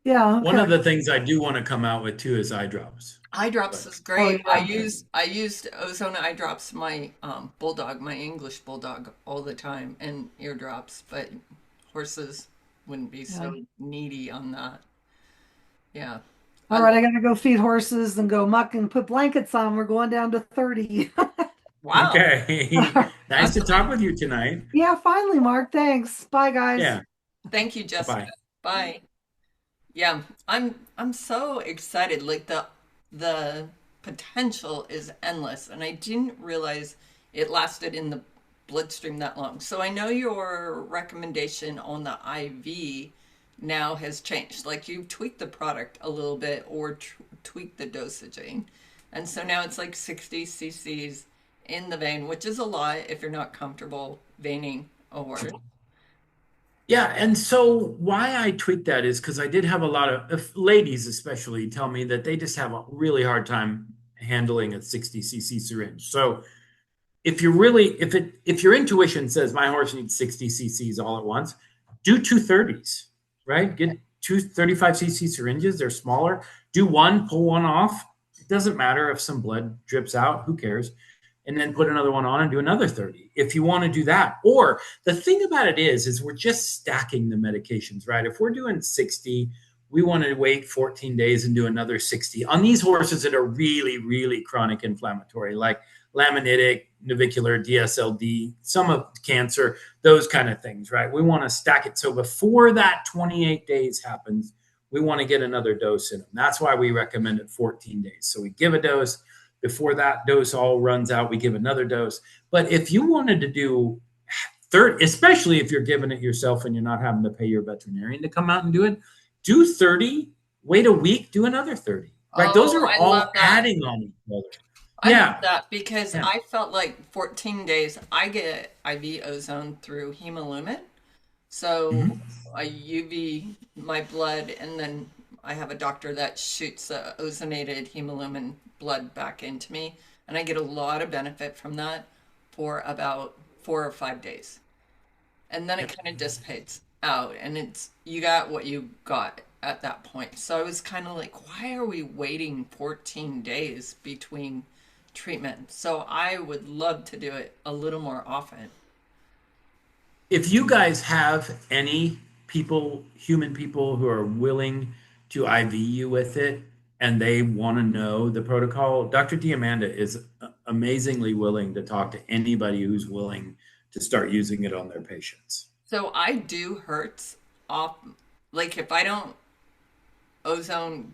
Yeah, One okay. of the things I do want to come out with too is eye drops. Eye drops But is Oh great. yeah. I used ozone eye drops my bulldog, my English bulldog, all the time, and eardrops. But horses wouldn't be Yeah. so needy on that. Yeah, All I right, I love. gotta go feed horses and go muck and put blankets on. We're going down to 30. Wow, okay. Nice that's to talk amazing. with you tonight. Yeah, finally, Mark. Thanks. Bye, guys. Yeah. Thank you, Jessica. Bye-bye. Bye. Yeah, I'm so excited. Like the potential is endless, and I didn't realize it lasted in the bloodstream that long. So I know your recommendation on the IV now has changed. Like you've tweaked the product a little bit or tweaked the dosaging. And so now it's like 60 cc's in the vein, which is a lot if you're not comfortable veining a horse. Yeah, and so why I tweak that is because I did have a lot of ladies, especially, tell me that they just have a really hard time handling a 60 cc syringe. So if you really, if your intuition says my horse needs 60 cc's all at once, do two 30s, right? Get two 35 cc syringes. They're smaller. Do one, pull one off. It doesn't matter if some blood drips out. Who cares? And then put another one on and do another 30 if you want to do that. Or the thing about it is we're just stacking the medications, right? If we're doing 60, we want to wait 14 days and do another 60 on these horses that are really, really chronic inflammatory, like laminitic, navicular, DSLD, some of cancer, those kind of things, right? We want to stack it. So before that 28 days happens, we want to get another dose in them. That's why we recommend it 14 days. So we give a dose. Before that dose all runs out, we give another dose. But if you wanted to do 30, especially if you're giving it yourself and you're not having to pay your veterinarian to come out and do it, do 30, wait a week, do another 30. Right? Those Oh, are I love all that. adding on each other. I love Yeah. that because Yeah. I felt like 14 days. I get IV ozone through Hemolumen. So Mhm. I UV my blood, and then I have a doctor that shoots ozonated Hemolumen blood back into me. And I get a lot of benefit from that for about 4 or 5 days. And then it Yep. kind of dissipates out, and it's you got what you got at that point. So I was kind of like, why are we waiting 14 days between treatment? So I would love to do it a little more often. If you guys have any people, human people who are willing to IV you with it and they want to know the protocol, Dr. Diamanda is amazingly willing to talk to anybody who's willing to start using it on their patients. So I do hurts off, like if I don't ozone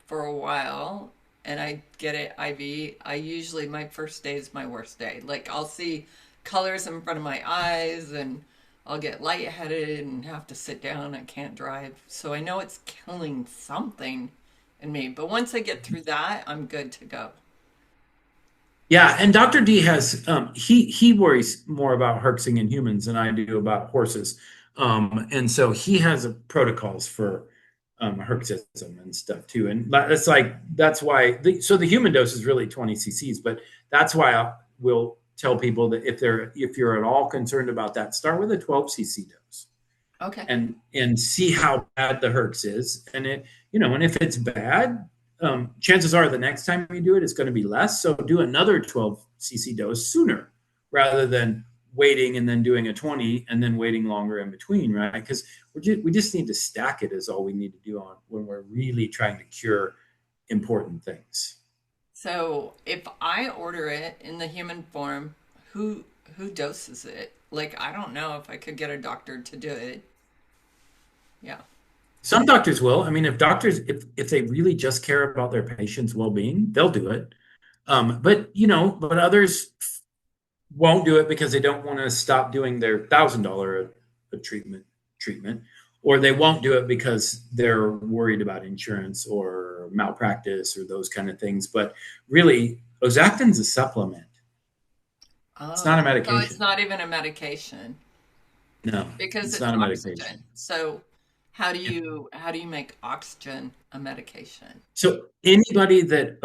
for a while and I get it IV, I usually my first day is my worst day. Like I'll see colors in front of my eyes and I'll get lightheaded and have to sit down. I can't drive. So I know it's killing something in me. But once I get through that, I'm good to go. Yeah, and Dr. D has he worries more about herxing in humans than I do about horses, and so he has protocols for herxism and stuff too. And that's like that's why so the human dose is really 20 cc's, but that's why I will tell people that if you're at all concerned about that, start with a 12 cc dose Okay. and see how bad the herx is, and and if it's bad, chances are the next time you do it, it's going to be less. So do another 12 cc dose sooner rather than waiting and then doing a 20 and then waiting longer in between, right? Because we just need to stack it is all we need to do on when we're really trying to cure important things. So if I order it in the human form, who doses it? Like I don't know if I could get a doctor to do it. Yeah. Some doctors will. I mean, if they really just care about their patient's well-being, they'll do it. But others won't do it because they don't want to stop doing their $1,000 a treatment, or they won't do it because they're worried about insurance or malpractice or those kind of things. But really, Ozactin's a supplement. It's not Oh, a so it's medication. not even a medication No, because it's it's not a oxygen. medication. So how do you make oxygen a medication? So anybody that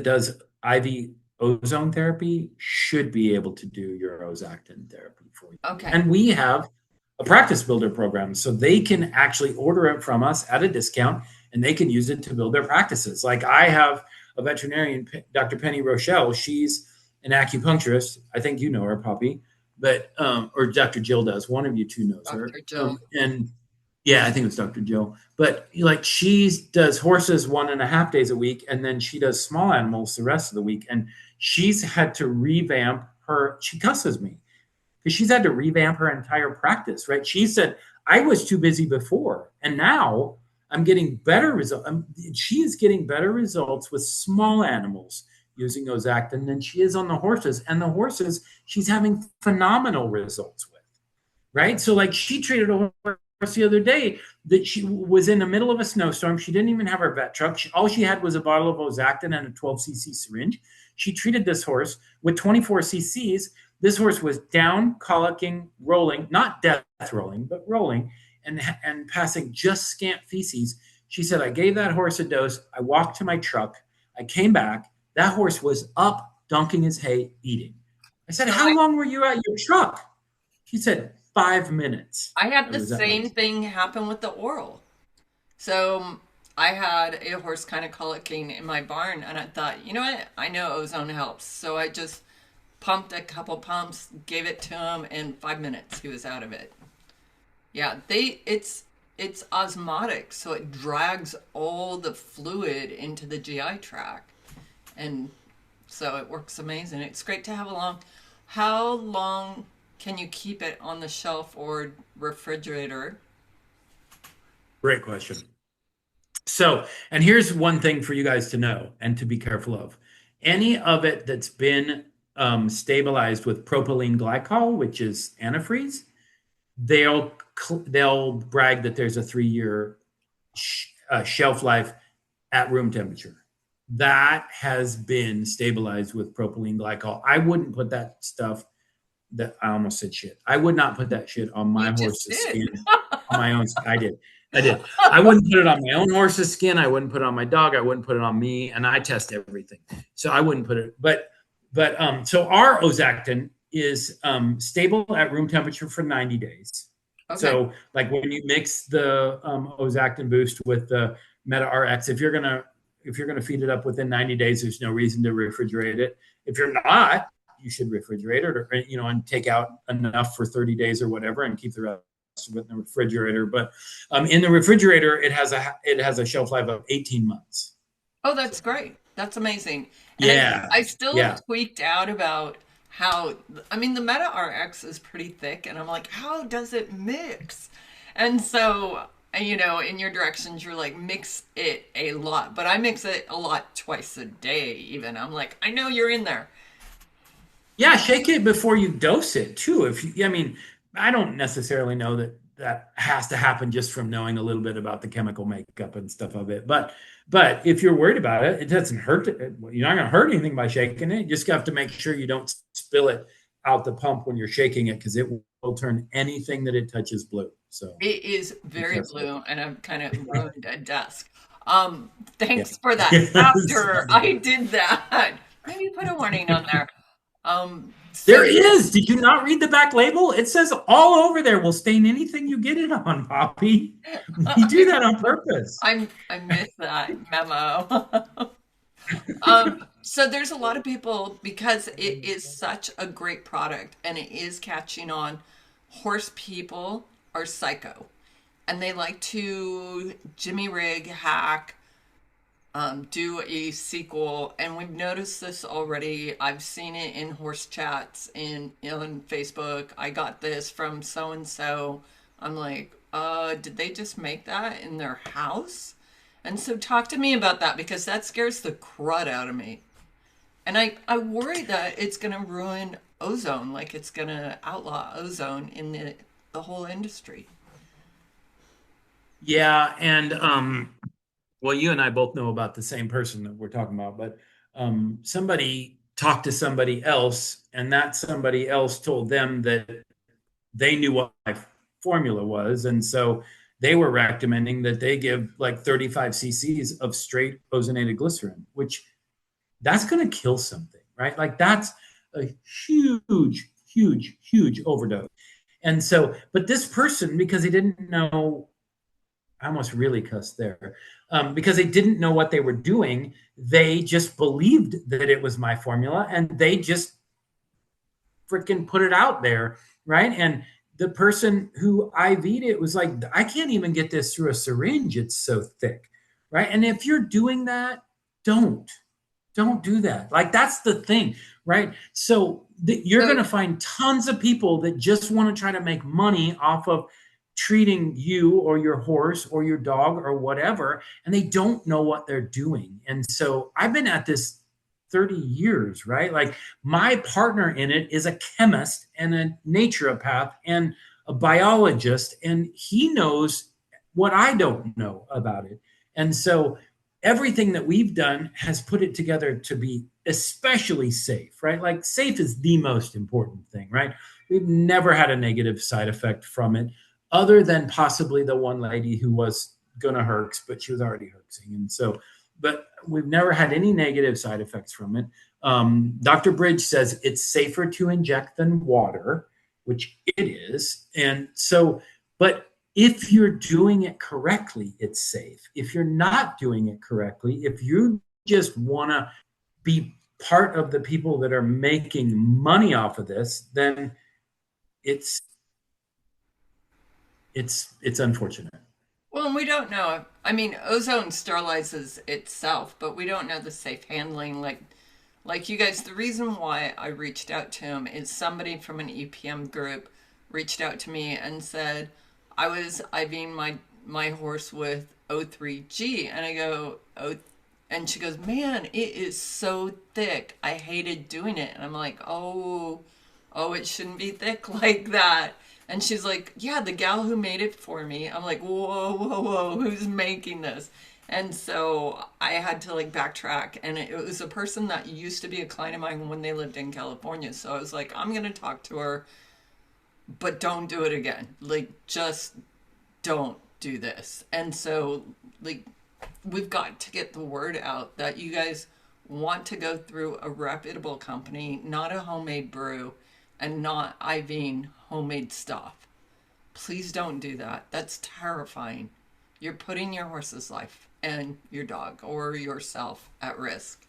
does IV ozone therapy should be able to do your Ozactin therapy for you. Okay. And we have a practice builder program. So they can actually order it from us at a discount and they can use it to build their practices. Like I have a veterinarian, Dr. Penny Rochelle. She's an acupuncturist. I think you know her, Poppy, but or Dr. Jill does. One of you two knows her. Dr. Jill. And yeah, I think it's Dr. Jill. But like she does horses 1.5 days a week, and then she does small animals the rest of the week. And she's had to revamp her. She cusses me because she's had to revamp her entire practice, right? She said, I was too busy before, and now I'm getting better results. She is getting better results with small animals using Ozactin than she is on the horses. And the horses, she's having phenomenal results with, right? So like she treated a horse the other day that she was in the middle of a snowstorm. She didn't even have her vet truck. All she had was a bottle of Ozactin and a 12cc syringe. She treated this horse with 24 cc's. This horse was down, colicking, rolling, not death rolling, but rolling and passing just scant feces. She said, I gave that horse a dose. I walked to my truck. I came back. That horse was up, dunking his hay, eating. I said, how long were you at your truck? She said, 5 minutes. I had the same thing happen with the oral. So I had a horse kind of colicking in my barn, and I thought, you know what? I know ozone helps. So I just pumped a couple pumps, gave it to him, in 5 minutes he was out of it. Yeah, it's osmotic, so it drags all the fluid into the GI tract, and so it works amazing. It's great to have along. How long can you keep it on the shelf or refrigerator? Great question. So, and here's one thing for you guys to know and to be careful of. Any of it that's been stabilized with propylene glycol, which is antifreeze, they'll brag that there's a 3-year shelf life at room temperature. That has been stabilized with propylene glycol. I wouldn't put that stuff. That I almost said shit. I would not put that shit on my horse's skin. On my own. I did. I wouldn't put it on my own horse's skin. I wouldn't put it on my dog. I wouldn't put it on me. And I test everything, so I wouldn't put it. But so our Ozactin is stable at room temperature for 90 days. Okay. So like when you mix the Ozactin boost with the Meta RX, if you're gonna feed it up within 90 days, there's no reason to refrigerate it. If you're not, you should refrigerate it, or and take out enough for 30 days or whatever, and keep the rest of it in the refrigerator. But in the refrigerator, it has a shelf life of 18 months. Oh, that's great. That's amazing. And I still tweaked out about how, the Meta RX is pretty thick, and I'm like, how does it mix? And so, in your directions, you're like, mix it a lot, but I mix it a lot twice a day even. I'm like, I know you're in there. Yeah, shake it before you dose it too. I don't necessarily know that has to happen just from knowing a little bit about the chemical makeup and stuff of it. But if you're worried about it, it doesn't hurt. You're not going to hurt anything by shaking it. You just have to make sure you don't spill it out the pump when you're shaking it, because it will turn anything that it touches blue. So it is very blue, and I've kind of ruined a desk. Thanks for that. After I did that, maybe put a warning on there. There is. Did you not read the back label? It says all over there, will stain anything you get it on, Poppy. You do that on purpose. I missed that memo. So there's a lot of people, because it is such a great product and it is catching on. Horse people are psycho, and they like to Jimmy rig hack, do a sequel, and we've noticed this already. I've seen it in horse chats on Facebook. I got this from so and so. I'm like, did they just make that in their house? And so talk to me about that, because that scares the crud out of me. And I worry that it's going to ruin ozone, like it's going to outlaw ozone in the whole industry. Yeah, and well, you and I both know about the same person that we're talking about, but somebody talked to somebody else, and that somebody else told them that they knew what my formula was, and so they were recommending that they give like 35 cc's of straight ozonated glycerin, which that's going to kill something, right? Like that's a huge overdose. And so, but this person, because he didn't know, I almost really cussed there, because they didn't know what they were doing. They just believed that it was my formula, and they just freaking put it out there, right? And the person who IV'd it was like, I can't even get this through a syringe. It's so thick, right? And if you're doing that, don't do that. Like, that's the thing, right? So you're going to find tons of people that just want to try to make money off of treating you or your horse or your dog or whatever, and they don't know what they're doing. And so I've been at this 30 years, right? Like, my partner in it is a chemist and a naturopath and a biologist, and he knows what I don't know about it. And so everything that we've done has put it together to be especially safe, right? Like, safe is the most important thing, right? We've never had a negative side effect from it, other than possibly the one lady who was going to herx, but she was already herxing. And so, but we've never had any negative side effects from it. Dr. Bridge says it's safer to inject than water, which it is. And so, but if you're doing it correctly, it's safe. If you're not doing it correctly, if you just want to be part of the people that are making money off of this, then it's unfortunate. Well, and we don't know. I mean, ozone sterilizes itself, but we don't know the safe handling. Like you guys, the reason why I reached out to him is somebody from an EPM group reached out to me and said, I was IVing my horse with O3G, and I go, and she goes, man, it is so thick. I hated doing it. And I'm like, oh, it shouldn't be thick like that. And she's like, yeah, the gal who made it for me. I'm like, whoa, who's making this? And so I had to like backtrack. And it was a person that used to be a client of mine when they lived in California. So I was like, I'm going to talk to her, but don't do it again. Like, just don't do this. And so, like, we've got to get the word out that you guys want to go through a reputable company, not a homemade brew, and not IVing homemade stuff. Please don't do that. That's terrifying. You're putting your horse's life and your dog or yourself at risk.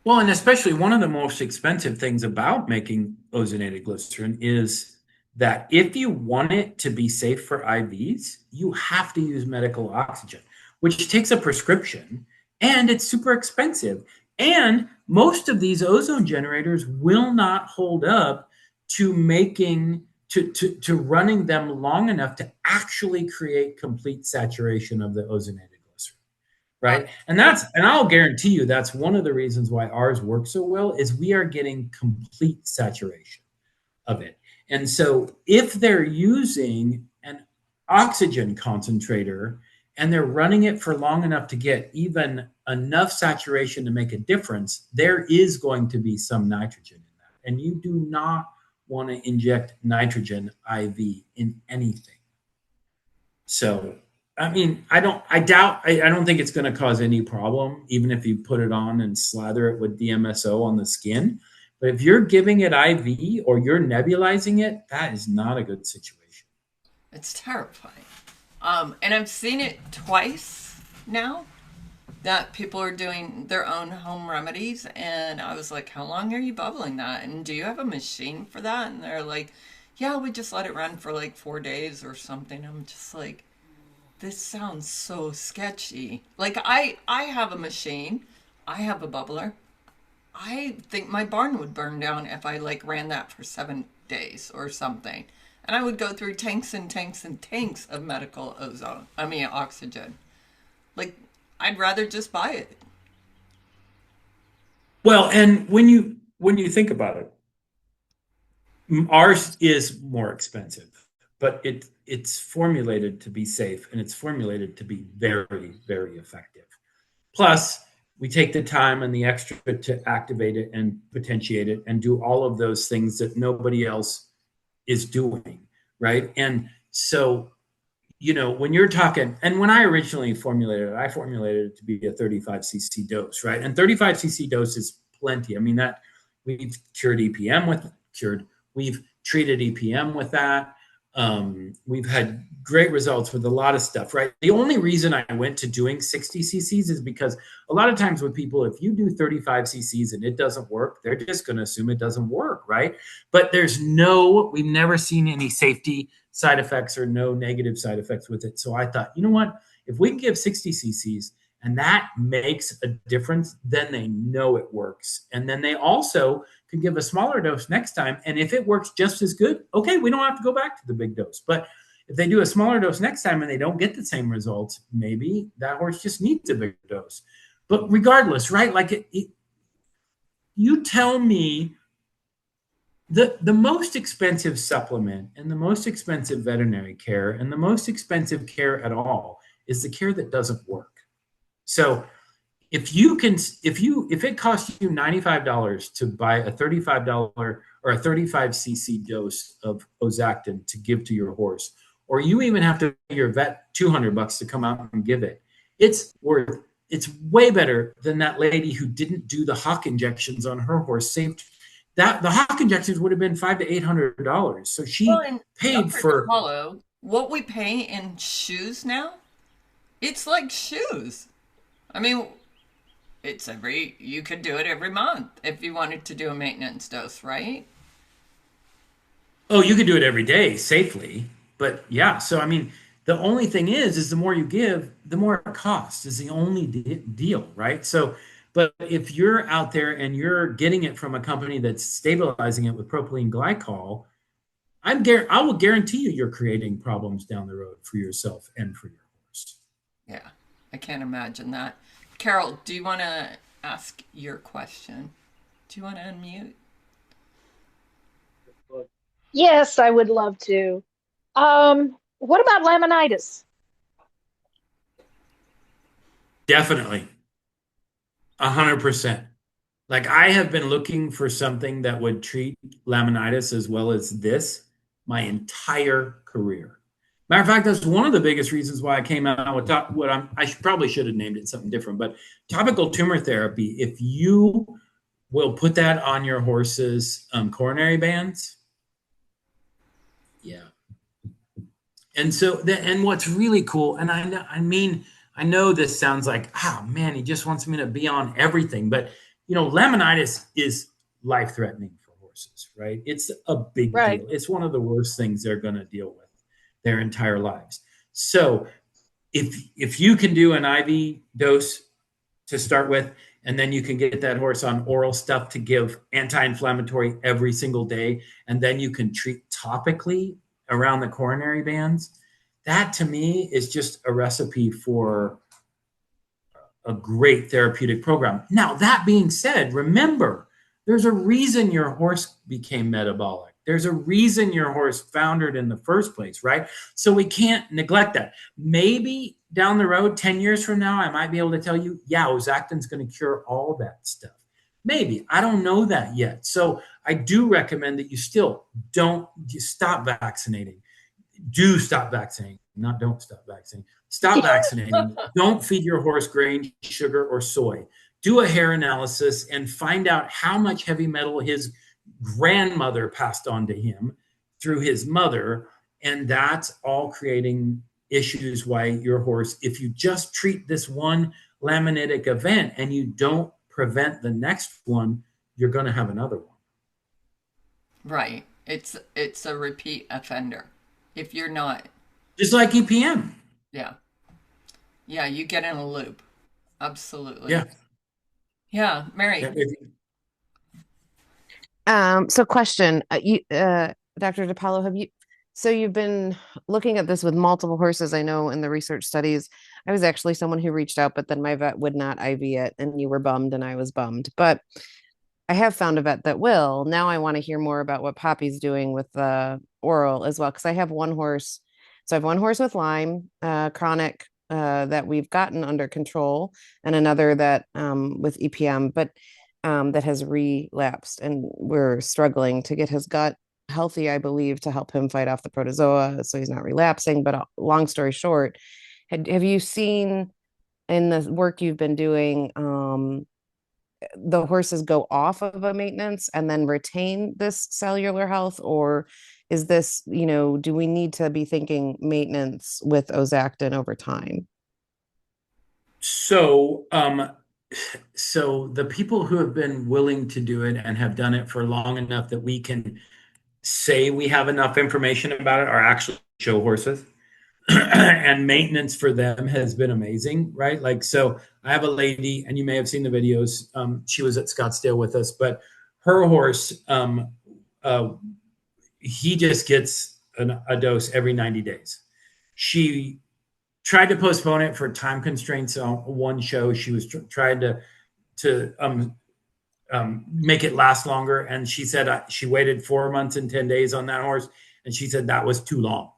Well, and especially one of the most expensive things about making ozonated glycerin is that if you want it to be safe for IVs, you have to use medical oxygen, which takes a prescription, and it's super expensive. And most of these ozone generators will not hold up to making to running them long enough to actually create complete saturation of the ozonated glycerin, right? And I'll guarantee you that's one of the reasons why ours works so well is we are getting complete saturation of it. And so if they're using an oxygen concentrator and they're running it for long enough to get even enough saturation to make a difference, there is going to be some nitrogen in that. And you do not want to inject nitrogen IV in anything. So, I mean, I don't think it's going to cause any problem, even if you put it on and slather it with DMSO on the skin. But if you're giving it IV or you're nebulizing it, that is not a good situation. It's terrifying. And I've seen it twice now that people are doing their own home remedies. And I was like, how long are you bubbling that? And do you have a machine for that? And they're like, yeah, we just let it run for like 4 days or something. I'm just like, this sounds so sketchy. Like, I have a machine. I have a bubbler. I think my barn would burn down if I like ran that for 7 days or something. And I would go through tanks and tanks and tanks of medical oxygen. Like, I'd rather just buy it. Well, and when you think about it, ours is more expensive, but it's formulated to be safe and it's formulated to be very, very effective. Plus, we take the time and the extra to activate it and potentiate it and do all of those things that nobody else is doing, right? And so, when you're talking, and when I originally formulated it, I formulated it to be a 35 cc dose, right? And 35 cc dose is plenty. I mean, that we've cured EPM with, we've treated EPM with that. We've had great results with a lot of stuff, right? The only reason I went to doing 60 cc's is because a lot of times with people, if you do 35 cc's and it doesn't work, they're just going to assume it doesn't work, right? But we've never seen any safety side effects or no negative side effects with it. So I thought, you know what? If we can give 60 cc's and that makes a difference, then they know it works. And then they also could give a smaller dose next time. And if it works just as good, okay, we don't have to go back to the big dose. But if they do a smaller dose next time and they don't get the same results, maybe that horse just needs a bigger dose. But regardless, right? Like you tell me the most expensive supplement and the most expensive veterinary care and the most expensive care at all is the care that doesn't work. So if it costs you $95 to buy a $35 or a 35 cc dose of Ozactin to give to your horse, or you even have to pay your vet $200 to come out and give it, it's way better than that lady who didn't do the hock injections on her horse. Saved that the hock injections would have been $500 to $800. So she paid for Depaolo, what we pay in shoes now, it's like shoes. I mean, you could do it every month if you wanted to do a maintenance dose, right? Oh, you could do it every day safely. But yeah, so I mean, the only thing is the more you give, the more it costs is the only deal, right? So, but if you're out there and you're getting it from a company that's stabilizing it with propylene glycol, I will guarantee you're creating problems down the road for yourself and for your horse. Yeah, I can't imagine that. Carol, do you want to ask your question? Do you want to unmute? Yes, I would love to. What about laminitis? Definitely. 100%. Like I have been looking for something that would treat laminitis as well as this my entire career. Matter of fact, that's one of the biggest reasons why I came out with probably should have named it something different, but topical tumor therapy. If you will put that on your horse's coronary bands, yeah. And so, and what's really cool, and I know this sounds like, oh man, he just wants me to be on everything, but laminitis is life-threatening for horses, right? It's a big deal. It's one of the worst things they're going to deal with their entire lives. So if you can do an IV dose to start with, and then you can get that horse on oral stuff to give anti-inflammatory every single day, and then you can treat topically around the coronary bands, that to me is just a recipe for a great therapeutic program. Now, that being said, remember, there's a reason your horse became metabolic. There's a reason your horse foundered in the first place, right? So we can't neglect that. Maybe down the road, 10 years from now, I might be able to tell you, yeah, Ozactin's going to cure all that stuff. Maybe. I don't know that yet. So I do recommend that you still stop vaccinating. Do stop vaccinating, not don't stop vaccinating. Stop vaccinating. Don't feed your horse grain, sugar, or soy. Do a hair analysis and find out how much heavy metal his grandmother passed on to him through his mother. And that's all creating issues why your horse, if you just treat this one laminitic event and you don't prevent the next one, you're going to have another one. Right. It's a repeat offender. If you're not. Just like EPM. Yeah. Yeah, you get in a loop. Absolutely. Yeah. Yeah, Mary. So question, Dr. Depaolo, you've been looking at this with multiple horses. I know in the research studies, I was actually someone who reached out, but then my vet would not IV it, and you were bummed and I was bummed. But I have found a vet that will. Now I want to hear more about what Poppy's doing with the oral as well, because I have one horse. So I have one horse with Lyme, chronic, that we've gotten under control, and another that with EPM, but that has relapsed, and we're struggling to get his gut healthy, I believe, to help him fight off the protozoa so he's not relapsing. But long story short, have you seen in the work you've been doing the horses go off of a maintenance and then retain this cellular health? Or is this, do we need to be thinking maintenance with Ozactin over time? So, so the people who have been willing to do it and have done it for long enough that we can say we have enough information about it are actually show horses. And maintenance for them has been amazing, right? Like, so I have a lady, and you may have seen the videos. She was at Scottsdale with us, but her horse, he just gets a dose every 90 days. She tried to postpone it for time constraints on one show. She was trying to make it last longer, and she said she waited 4 months and 10 days on that horse, and she said that was too long.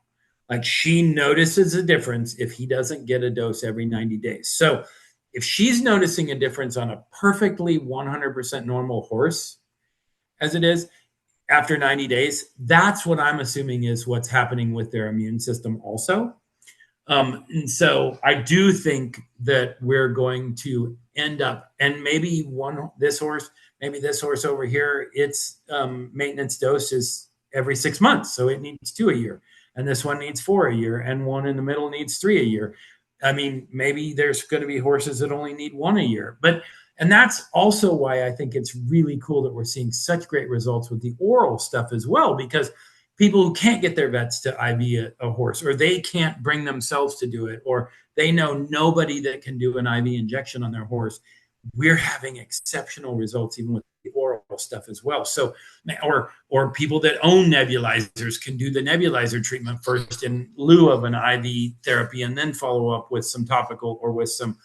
Like, she notices a difference if he doesn't get a dose every 90 days. So if she's noticing a difference on a perfectly 100% normal horse, as it is, after 90 days, that's what I'm assuming is what's happening with their immune system also. And so I do think that we're going to end up, and maybe this horse over here, its maintenance dose is every 6 months. So it needs 2 a year. And this one needs 4 a year, and one in the middle needs 3 a year. I mean, maybe there's going to be horses that only need 1 a year. And that's also why I think it's really cool that we're seeing such great results with the oral stuff as well, because people who can't get their vets to IV a horse, or they can't bring themselves to do it, or they know nobody that can do an IV injection on their horse, we're having exceptional results even with the oral stuff as well. So, or people that own nebulizers can do the nebulizer treatment first in lieu of an IV therapy, and then follow up with some topical or with some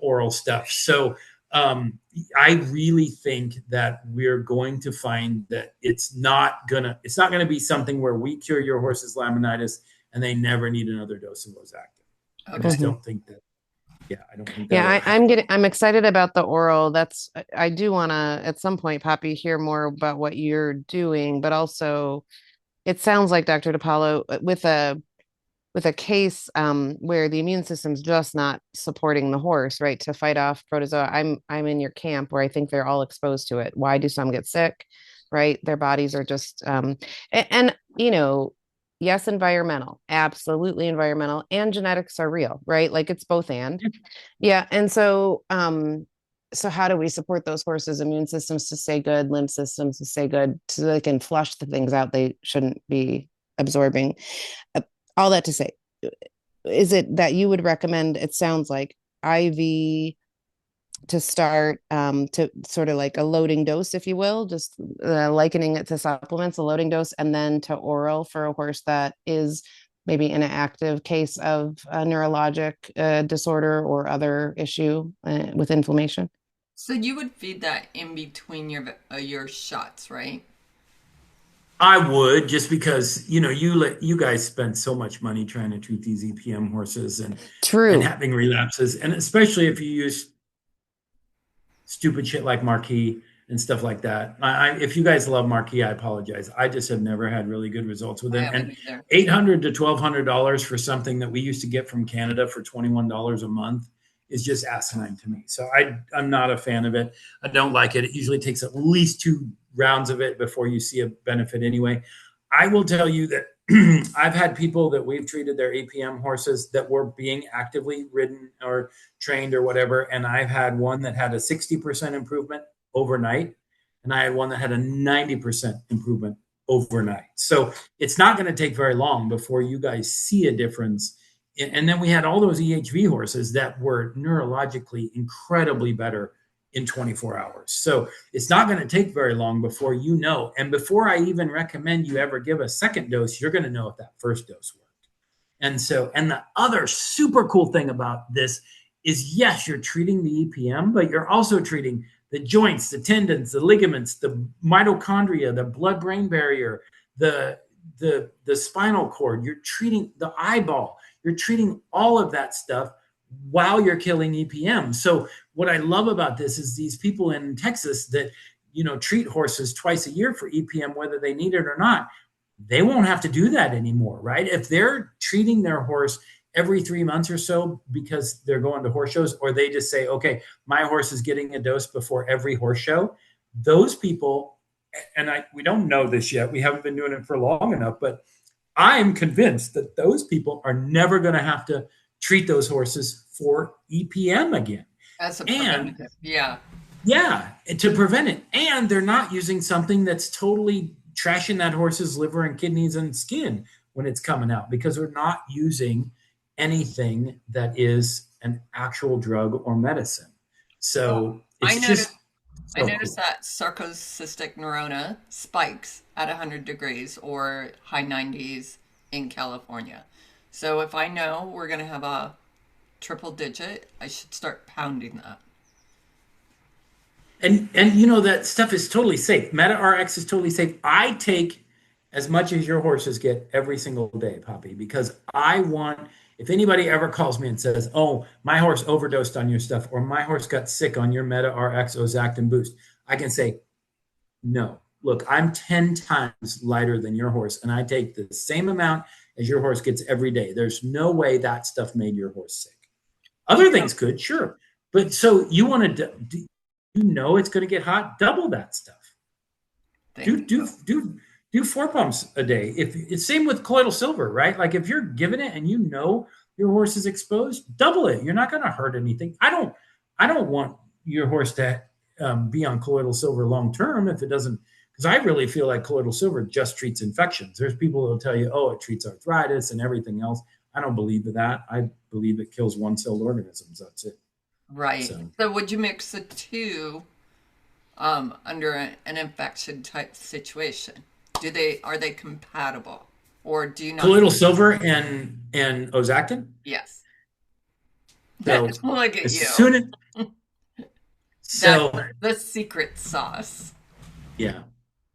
oral stuff. So I really think that we're going to find that it's not gonna be something where we cure your horse's laminitis and they never need another dose of Ozactin. I just don't think that. Yeah, I don't think that. Yeah, I'm excited about the oral. I do want to at some point, Poppy, hear more about what you're doing, but also it sounds like Dr. Depaolo with a case where the immune system's just not supporting the horse, right, to fight off protozoa. I'm in your camp where I think they're all exposed to it. Why do some get sick, right? Their bodies are just and yes, environmental, absolutely environmental, and genetics are real, right? Like, it's both and. Yeah. And so how do we support those horses' immune systems to stay good, lymph systems to stay good, so they can flush the things out they shouldn't be absorbing? All that to say, is it that you would recommend, it sounds like, IV to start, to sort of like a loading dose, if you will, just likening it to supplements, a loading dose, and then to oral for a horse that is maybe in an active case of a neurologic disorder or other issue with inflammation? So you would feed that in between your shots, right? I would, just because you guys spend so much money trying to treat these EPM horses and having relapses, and especially if you use stupid shit like Marquis and stuff like that. If you guys love Marquis, I apologize. I just have never had really good results with them. And $800 to $1,200 for something that we used to get from Canada for $21 a month is just asinine to me. So I'm not a fan of it. I don't like it. It usually takes at least 2 rounds of it before you see a benefit anyway. I will tell you that I've had people that we've treated their APM horses that were being actively ridden or trained or whatever. And I've had one that had a 60% improvement overnight. And I had one that had a 90% improvement overnight. So it's not going to take very long before you guys see a difference. And then we had all those EHV horses that were neurologically incredibly better in 24 hours. So it's not going to take very long before and before I even recommend you ever give a second dose, you're going to know if that first dose worked. And the other super cool thing about this is, yes, you're treating the EPM, but you're also treating the joints, the tendons, the ligaments, the mitochondria, the blood-brain barrier, the spinal cord. You're treating the eyeball. You're treating all of that stuff while you're killing EPM. So what I love about this is these people in Texas that, treat horses twice a year for EPM, whether they need it or not, they won't have to do that anymore, right? If they're treating their horse every 3 months or so because they're going to horse shows, or they just say, okay, my horse is getting a dose before every horse show. Those people, and we don't know this yet, we haven't been doing it for long enough, but I am convinced that those people are never going to have to treat those horses for EPM again. As a And preventative, yeah. yeah, to prevent it. And they're not using something that's totally trashing that horse's liver and kidneys and skin when it's coming out, because we're not using anything that is an actual drug or medicine. So I it's noticed just I so noticed cool. that sarcocystic neurona spikes at 100 degrees or high 90s in California. So if I know we're going to have a triple digit, I should start pounding that. And you know that stuff is totally safe. Meta RX is totally safe. I take as much as your horses get every single day, Poppy, because I want, if anybody ever calls me and says, "Oh, my horse overdosed on your stuff," or "My horse got sick on your Meta RX Ozactin boost," I can say, "No. Look, I'm 10 times lighter than your horse, and I take the same amount as your horse gets every day. There's no way that stuff made your horse sick. You Other know, things could, sure. But so you want to, you know it's going to get hot, double that stuff. thank Do 4 pumps a day. If it's same with colloidal silver, right? Like if you're giving it and you know your horse is exposed, double it. You're not going to hurt anything. I don't want your horse to be on colloidal silver long term if it doesn't, because I really feel like colloidal silver just treats infections. There's people who will tell you, oh, it treats arthritis and everything else. I don't believe that. I believe it kills one-celled organisms. That's it. right. So So would you mix the two under an infection type situation? Are they compatible, or do you not? colloidal silver and Ozactin. Yes. So Look at as you. soon as That's so the secret sauce. yeah,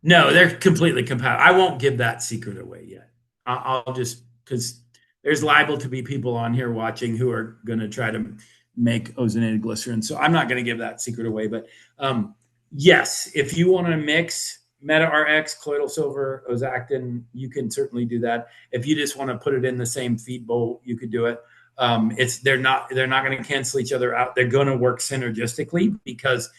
no, they're completely compatible. I won't give that secret away yet. I'll just, because there's liable to be people on here watching who are going to try to make ozonated glycerin. So I'm not going to give that secret away. But yes, if you want to mix Meta RX, colloidal silver, Ozactin, you can certainly do that. If you just want to put it in the same feed bowl, you could do it. They're not going to cancel each other out. They're going to work synergistically, because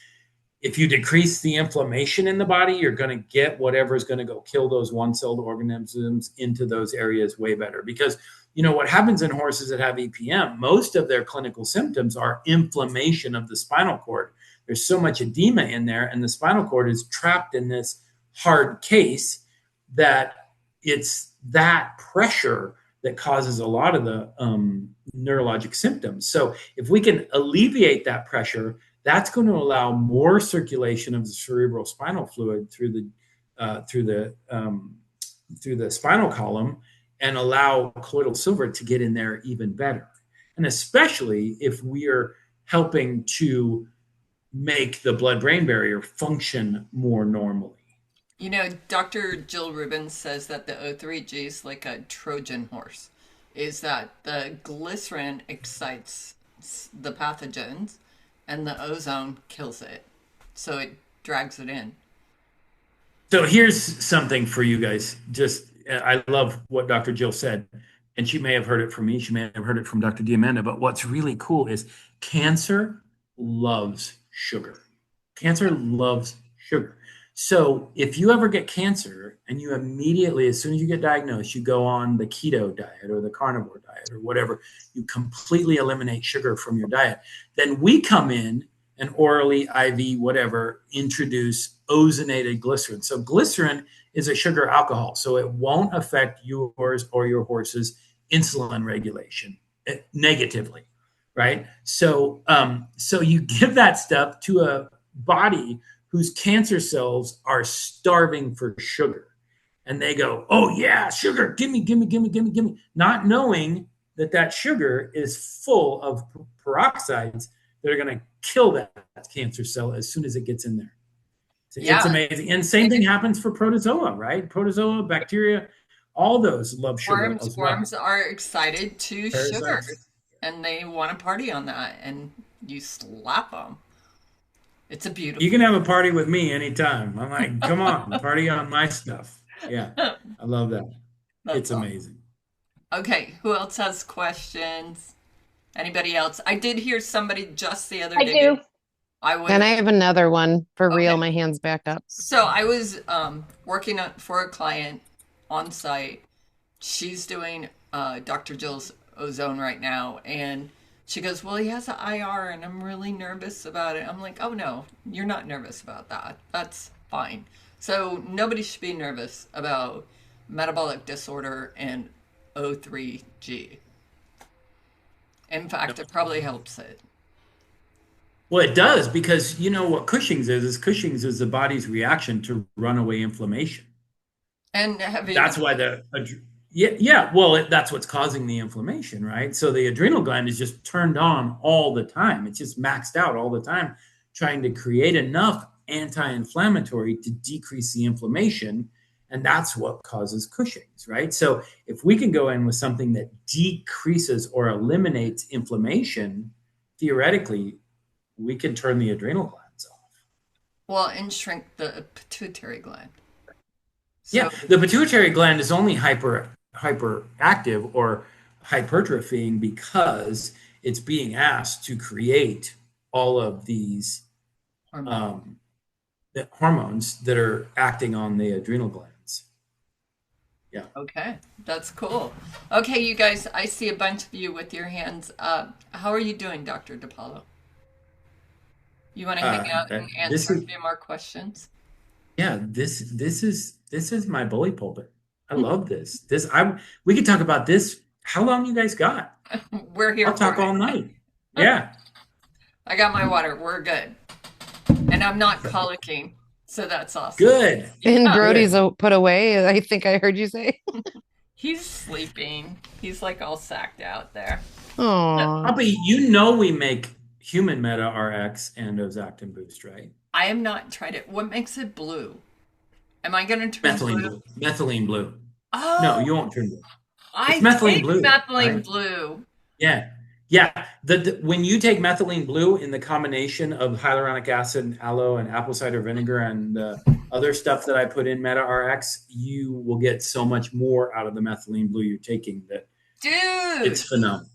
if you decrease the inflammation in the body, you're going to get whatever is going to go kill those one-celled organisms into those areas way better. Because what happens in horses that have EPM, most of their clinical symptoms are inflammation of the spinal cord. There's so much edema in there, and the spinal cord is trapped in this hard case that it's that pressure that causes a lot of the neurologic symptoms. So if we can alleviate that pressure, that's going to allow more circulation of the cerebral spinal fluid through the spinal column, and allow colloidal silver to get in there even better. And especially if we are helping to make the blood-brain barrier function more normally. Dr. Jill Rubin says that the O3G is like a Trojan horse, is that the glycerin excites the pathogens and the ozone kills it. So it drags it in. So here's something for you guys. I love what Dr. Jill said, and she may have heard it from me. She may have heard it from Dr. Diamanda. But what's really cool is cancer loves sugar. Cancer loves sugar. So if you ever get cancer and you immediately, as soon as you get diagnosed, you go on the keto diet or the carnivore diet or whatever, you completely eliminate sugar from your diet, then we come in and orally, IV, whatever, introduce ozonated glycerin. So glycerin is a sugar alcohol, so it won't affect yours or your horse's insulin regulation negatively, right? So you give that stuff to a body whose cancer cells are starving for sugar, and they go, "Oh yeah, sugar, give me, not knowing that sugar is full of peroxides that are going to kill that cancer cell as soon as it gets in there. It's Yeah. amazing. And same thing happens for protozoa, right? Protozoa, bacteria, all those love sugar as well. Worms are excited to Parasites. sugar, and they want to party on that, and you slap them. It's a beautiful. You can have a party with me anytime. I'm like, come on, party on my stuff. Yeah, I love that. That's It's awesome. amazing. Okay, who else has questions? Anybody else? I did hear somebody just the other I do. day. I And was I have another one for real. okay. My hand's back up. So I was working for a client on site. She's doing Dr. Jill's ozone right now, and she goes, "Well, he has an IR, and I'm really nervous about it." I'm like, "Oh no, you're not nervous about that. That's fine." So nobody should be nervous about metabolic disorder and O3G. In fact, it probably helps it. Well, it does because you know what Cushing's is Cushing's is the body's reaction to runaway inflammation. And having That's why yeah, well, that's what's causing the inflammation, right? So the adrenal gland is just turned on all the time. It's just maxed out all the time, trying to create enough anti-inflammatory to decrease the inflammation, and that's what causes Cushing's, right? So if we can go in with something that decreases or eliminates inflammation, theoretically, we can turn the adrenal glands off. well, and shrink the pituitary gland. Yeah, So the pituitary gland is only hyperactive or hypertrophying because it's being asked to create all of these hormone. um, the hormones that are acting on the adrenal glands. Yeah. Okay, that's cool. Okay, you guys, I see a bunch of you with your hands up. How are you doing, Dr. Depaolo? You want to hang out and This answer a is few more questions? yeah. This is my bully pulpit. I love this. We could talk about this. How long you guys got? We're here I'll for talk all it. night. Yeah. I got my water. We're good. And I'm not colicking, so that's awesome. Good. And Yeah, Brody's Good. put away, I think I heard you say. he's sleeping. He's like all sacked out there. Oh, Probably, you know, we make human Meta RX and Ozactin Boost, right? I have not tried it. What makes it blue? Am I going to turn Methylene blue? blue. Methylene blue. No, Oh, you won't turn blue. It's I methylene take blue, methylene right? blue. Yeah. Yeah. When you take methylene blue in the combination of hyaluronic acid, aloe, and apple cider vinegar and other stuff that I put in Meta RX, you will get so much more out of the methylene blue you're taking that Dude, it's phenomenal.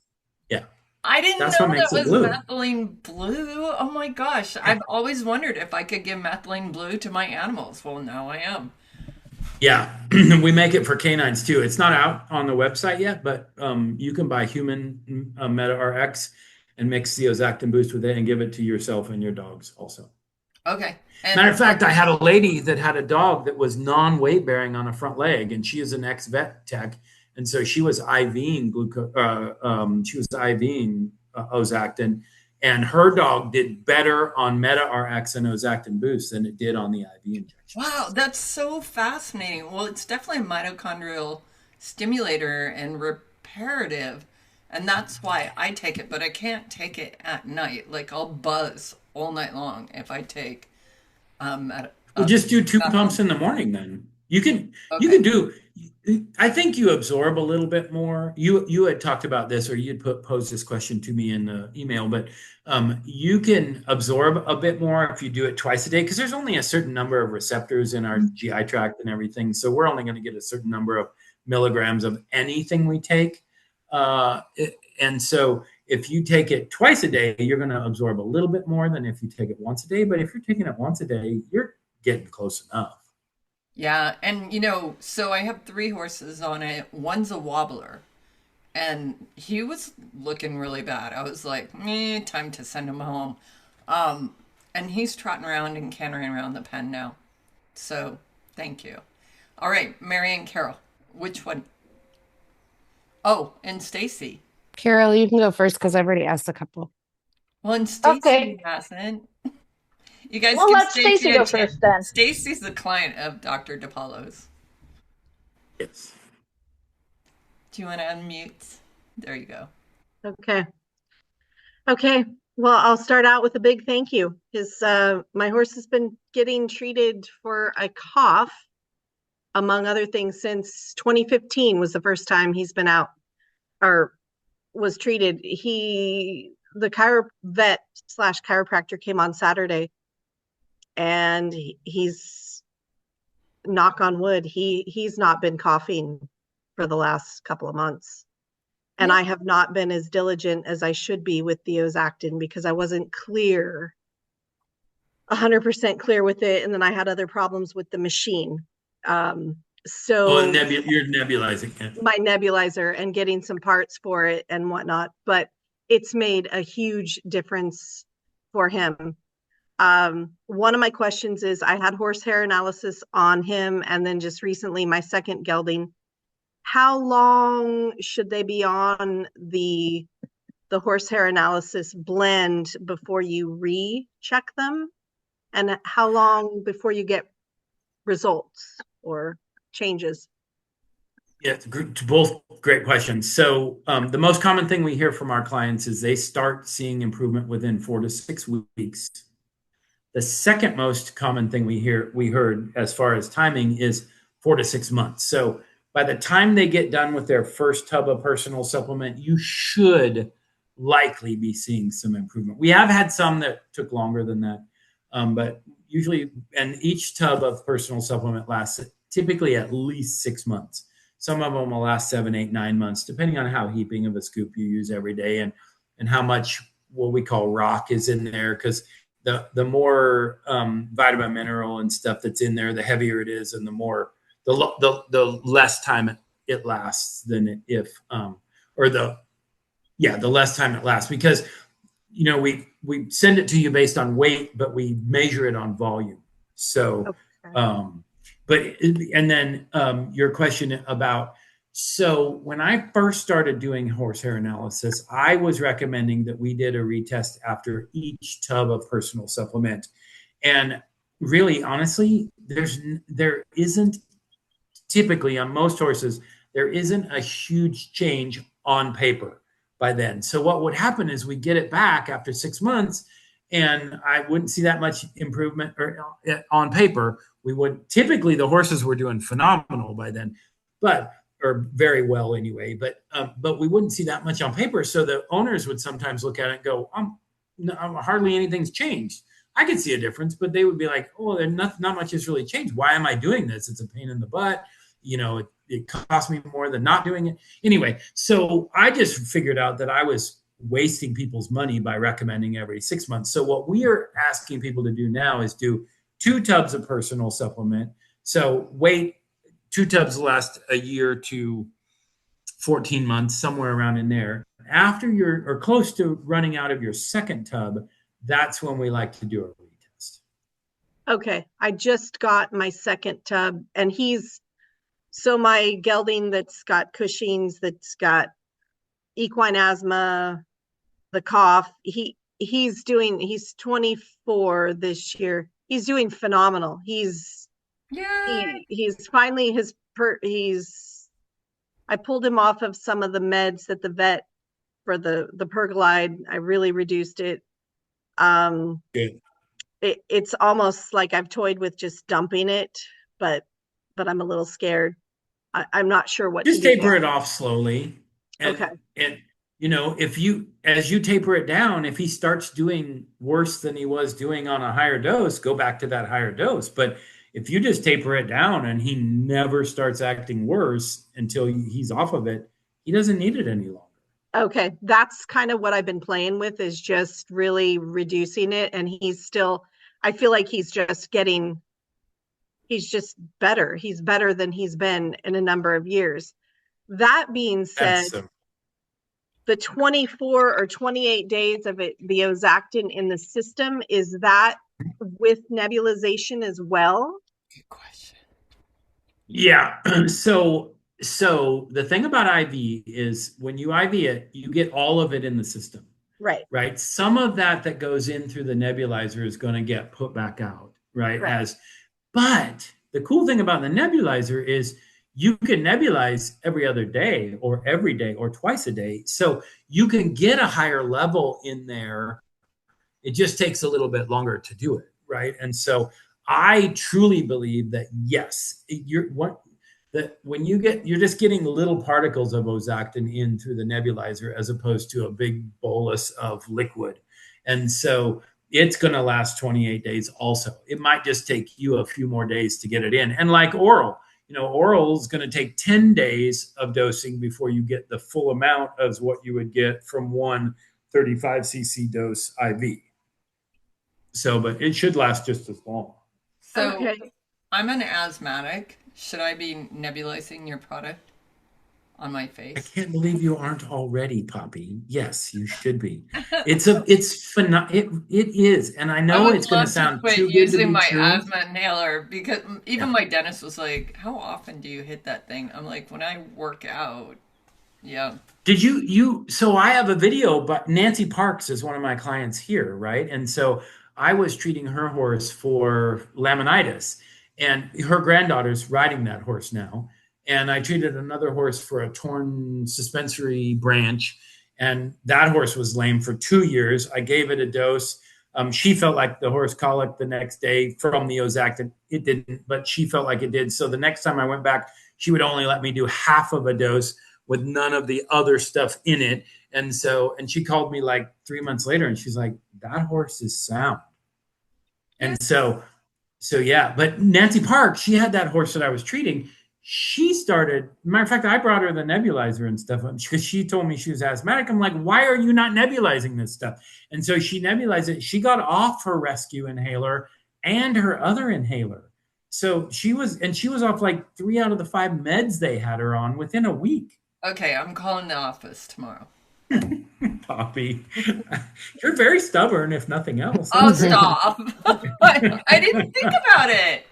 Yeah. I didn't That's what know that makes it was blue. methylene blue. Oh my gosh. I've always wondered if I could give methylene blue to my animals. Well, now I am. Yeah, we make it for canines too. It's not out on the website yet, but you can buy human Meta RX and mix the Ozactin Boost with it and give it to yourself and your dogs also. Okay. Matter And of fact, I had a lady that had a dog that was non-weight bearing on a front leg, and she is an ex-vet tech, and so she was IVing Ozactin, and her dog did better on Meta RX and Ozactin Boost than it did on the IV wow, injections. that's so fascinating. Well, it's definitely a mitochondrial stimulator and reparative. And that's why I take it, but I can't take it at night. Like I'll buzz all night long if I take at Well, just do two methylene. pumps in the morning then. You Okay. can do I think you absorb a little bit more. You had talked about this or you'd posed this question to me in the email, but you can absorb a bit more if you do it twice a day because there's only a certain number of receptors in our GI tract and everything. So we're only going to get a certain number of milligrams of anything we take. And so if you take it twice a day, you're going to absorb a little bit more than if you take it once a day. But if you're taking it once a day, you're getting close enough. Yeah, and so I have three horses on it. One's a wobbler, and he was looking really bad. I was like, time to send him home. And he's trotting around and cantering around the pen now. So, thank you. All right, Mary and Carol, which one? Oh, and Stacy. Carol, you can go first because I've already asked a couple. Well, and Okay. Stacy hasn't. You guys Well, give let Stacy Stacy a go chance. first then. Stacy's the client of Dr. DePaulo's. Yes. Do you want to unmute? There you go. Okay. Okay. Well, I'll start out with a big thank you. My horse has been getting treated for a cough, among other things, since 2015 was the first time he's been out or was treated. The vet / chiropractor came on Saturday, and he's, knock on wood, he's not been coughing for the last couple of months. And I have not been as diligent as I should be with the Ozactin because I wasn't 100% clear with it. And then I had other problems with the machine. So you're nebulizing it. My nebulizer and getting some parts for it and whatnot, but it's made a huge difference for him. One of my questions is, I had horsehair analysis on him, and then just recently my second gelding. How long should they be on the horsehair analysis blend before you recheck them? And how long before you get results or changes? Yeah, both great questions. So the most common thing we hear from our clients is they start seeing improvement within 4 to 6 weeks. The second most common thing we heard as far as timing is 4 to 6 months. So by the time they get done with their first tub of personal supplement, you should likely be seeing some improvement. We have had some that took longer than that, but usually, and each tub of personal supplement lasts typically at least 6 months. Some of them will last 7, 8, 9 months, depending on how heaping of a scoop you use every day and how much what we call rock is in there. Because the more vitamin, mineral, and stuff that's in there, the heavier it is, and the less time it lasts than the less time it lasts. Because we send it to you based on weight, but we measure it on volume. So. Okay. Your question about, so when I first started doing horsehair analysis, I was recommending that we did a retest after each tub of personal supplement. And really, honestly, there isn't typically on most horses, there isn't a huge change on paper by then. So what would happen is we get it back after 6 months, and I wouldn't see that much improvement on paper. Typically the horses were doing phenomenal by then, or very well anyway, but we wouldn't see that much on paper. So the owners would sometimes look at it and go, hardly anything's changed. I could see a difference, but they would be like, oh, not much has really changed. Why am I doing this? It's a pain in the butt. It costs me more than not doing it. Anyway, so I just figured out that I was wasting people's money by recommending every 6 months. So what we are asking people to do now is do 2 tubs of personal supplement. So 2 tubs last a year to 14 months, somewhere around in there. After you're close to running out of your second tub, that's when we like to do a retest. Okay. I just got my second tub, and my gelding that's got Cushing's, that's got equine asthma, the cough, he's 24 this year. He's doing phenomenal. He's finally I pulled him off of some of the meds that the vet for the Pergolide. I really reduced it. Good. It's almost like I've toyed with just dumping it, but I'm a little scared. I'm not sure what just to do. Taper it off slowly. Okay. And as you taper it down, if he starts doing worse than he was doing on a higher dose, go back to that higher dose. But if you just taper it down and he never starts acting worse until he's off of it, he doesn't need it any longer. Okay. That's kind of what I've been playing with, is just really reducing it. And I feel like he's just better. He's better than he's been in a number of years. That being said, the 24 or 28 days of it, the Ozactin in the system, is that with nebulization as well? Good question. Yeah. So the thing about IV is when you IV it, you get all of it in the system. Right. Some of that goes in through the nebulizer is going to get put back out. Right. But the cool thing about the nebulizer is you can nebulize every other day or every day or twice a day. So you can get a higher level in there. It just takes a little bit longer to do it. Right. And so I truly believe that, yes, when you're just getting little particles of Ozactin in through the nebulizer as opposed to a big bolus of liquid. And so it's going to last 28 days also. It might just take you a few more days to get it in. And like oral, oral is going to take 10 days of dosing before you get the full amount as what you would get from one 35 cc dose IV. So, but it should last just as long. So Okay. I'm an asthmatic. Should I be nebulizing your product on my I face? can't believe you aren't already, Poppy. Yes, you should be. It is, and I I know would it's going to love to sound quit too good to using be my true. asthma inhaler because even Yeah. my dentist was like, "How often do you hit that thing?" I'm like, "When I work out." Yeah. Did you so I have a video, but Nancy Parks is one of my clients here, right? And so I was treating her horse for laminitis, and her granddaughter's riding that horse now. And I treated another horse for a torn suspensory branch, and that horse was lame for 2 years. I gave it a dose. She felt like the horse colic the next day from the Ozactin. It didn't, but she felt like it did. So the next time I went back, she would only let me do half of a dose with none of the other stuff in it. And she called me like 3 months later and she's like, that horse is sound. Yeah. And so yeah, but Nancy Park, she had that horse that I was treating. She started, matter of fact, I brought her the nebulizer and stuff because she told me she was asthmatic. I'm like, why are you not nebulizing this stuff? And so she nebulized it. She got off her rescue inhaler and her other inhaler. So she was off like 3 out of the 5 meds they had her on within a week. Okay, I'm calling the office tomorrow. Poppy, you're very stubborn, if nothing else. Oh, That's great. stop. I didn't think about it.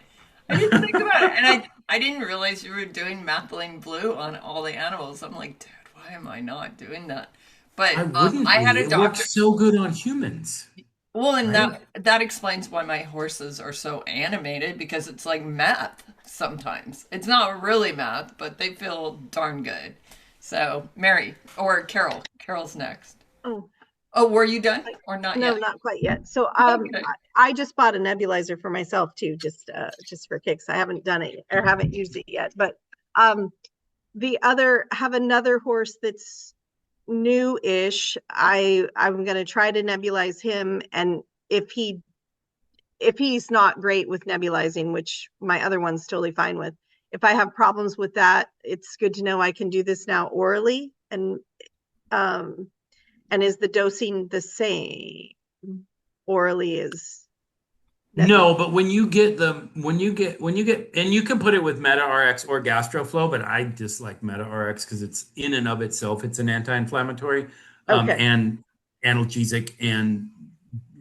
I didn't think about it. And I didn't realize you were doing methylene blue on all the animals. I'm like, dude, why am I not doing that? But I wouldn't I had be. a It doctor. works so good on humans, Well, and right? that explains why my horses are so animated because it's like meth sometimes. It's not really meth, but they feel darn good. So, Mary or Carol. Carol's next. Oh, Oh, were you done or not no, yet? not quite yet. So Okay. I just bought a nebulizer for myself too, just for kicks. I haven't done it or haven't used it yet. But um have another horse that's new-ish. I'm gonna try to nebulize him, and if he's not great with nebulizing, which my other one's totally fine with, if I have problems with that, it's good to know I can do this now orally. Um and is the dosing the same orally as nebulizing? No, but when you get, and you can put it with Meta RX or GastroFlow, but I just like Meta RX because it's in and of itself, it's an anti-inflammatory, Okay. and analgesic and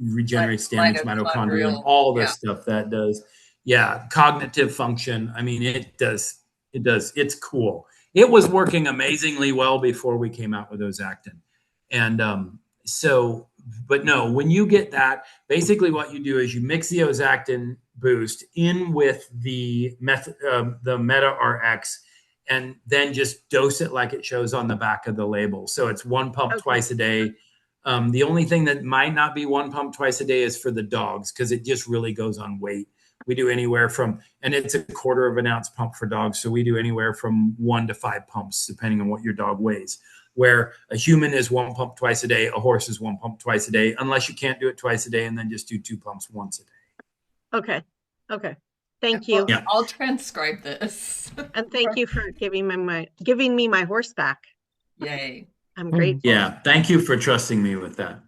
regenerates damaged mitochondria and Mitochondrial. all the Yeah. stuff that does. Yeah, cognitive function. I mean, it does. It does. It's cool. It was working amazingly well before we came out with Ozactin, and so. But no, when you get that, basically what you do is you mix the Ozactin boost in with the Meta RX, and then just dose it like it shows on the back of the label. So it's one pump Okay. twice a day. The only thing that might not be one pump twice a day is for the dogs because it just really goes on weight. We do anywhere from, and it's a quarter of an ounce pump for dogs. So we do anywhere from 1 to 5 pumps, depending on what your dog weighs. Where a human is one pump twice a day, a horse is one pump twice a day, unless you can't do it twice a day and then just do 2 pumps once a day. Okay. Okay. Thank Well, you. Yeah. I'll transcribe this. And thank you for giving me my horse back. Yay. I'm grateful. Yeah. Thank you for trusting me with that.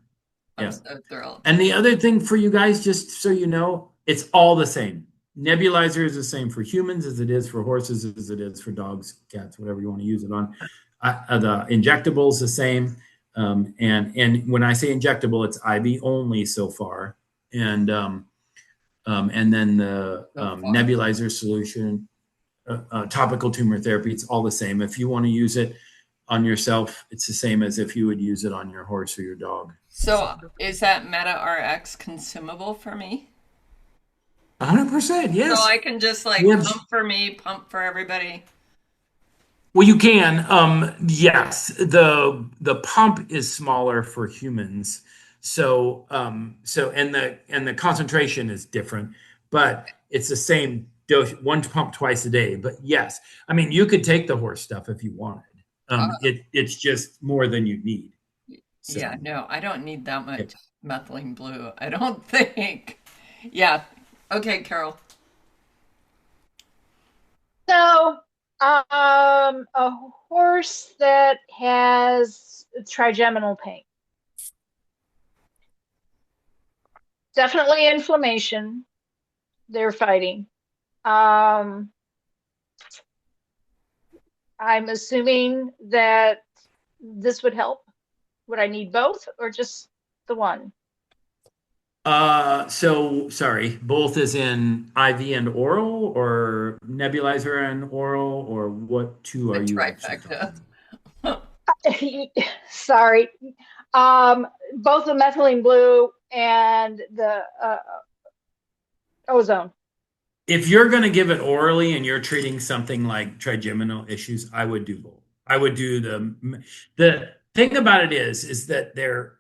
I'm Yeah. so thrilled. And the other thing for you guys, just so you know, it's all the same. Nebulizer is the same for humans as it is for horses, as it is for dogs, cats, whatever you want to use it on. The injectable is the same. And when I say injectable, it's IV only so far. And then the nebulizer solution, topical tumor therapy, it's all the same. If you want to use it on yourself, it's the same as if you would use it on your horse or your dog. So is that Meta RX consumable for me? 100%, yes. So I can just like Yeah. pump for me, pump for everybody. Well, you can. Yes, the pump is smaller for humans, so and the concentration is different, but it's the same dose, one pump twice a day. But yes, I mean you could take the horse stuff if you wanted. It's just more than you need. So Yeah, no, I don't need that much methylene blue. I don't think. Yeah. Okay, Carol. So, a horse that has trigeminal pain, definitely inflammation they're fighting. Um, I'm assuming that this would help. Would I need both or just the one? So sorry, both as in IV and oral, or nebulizer and oral, or what two The are you actually talking trifecta. Sorry. Both the methylene blue and the ozone. If you're going to give it orally and you're treating something like trigeminal issues, I would do both. I would do the thing about it is that they're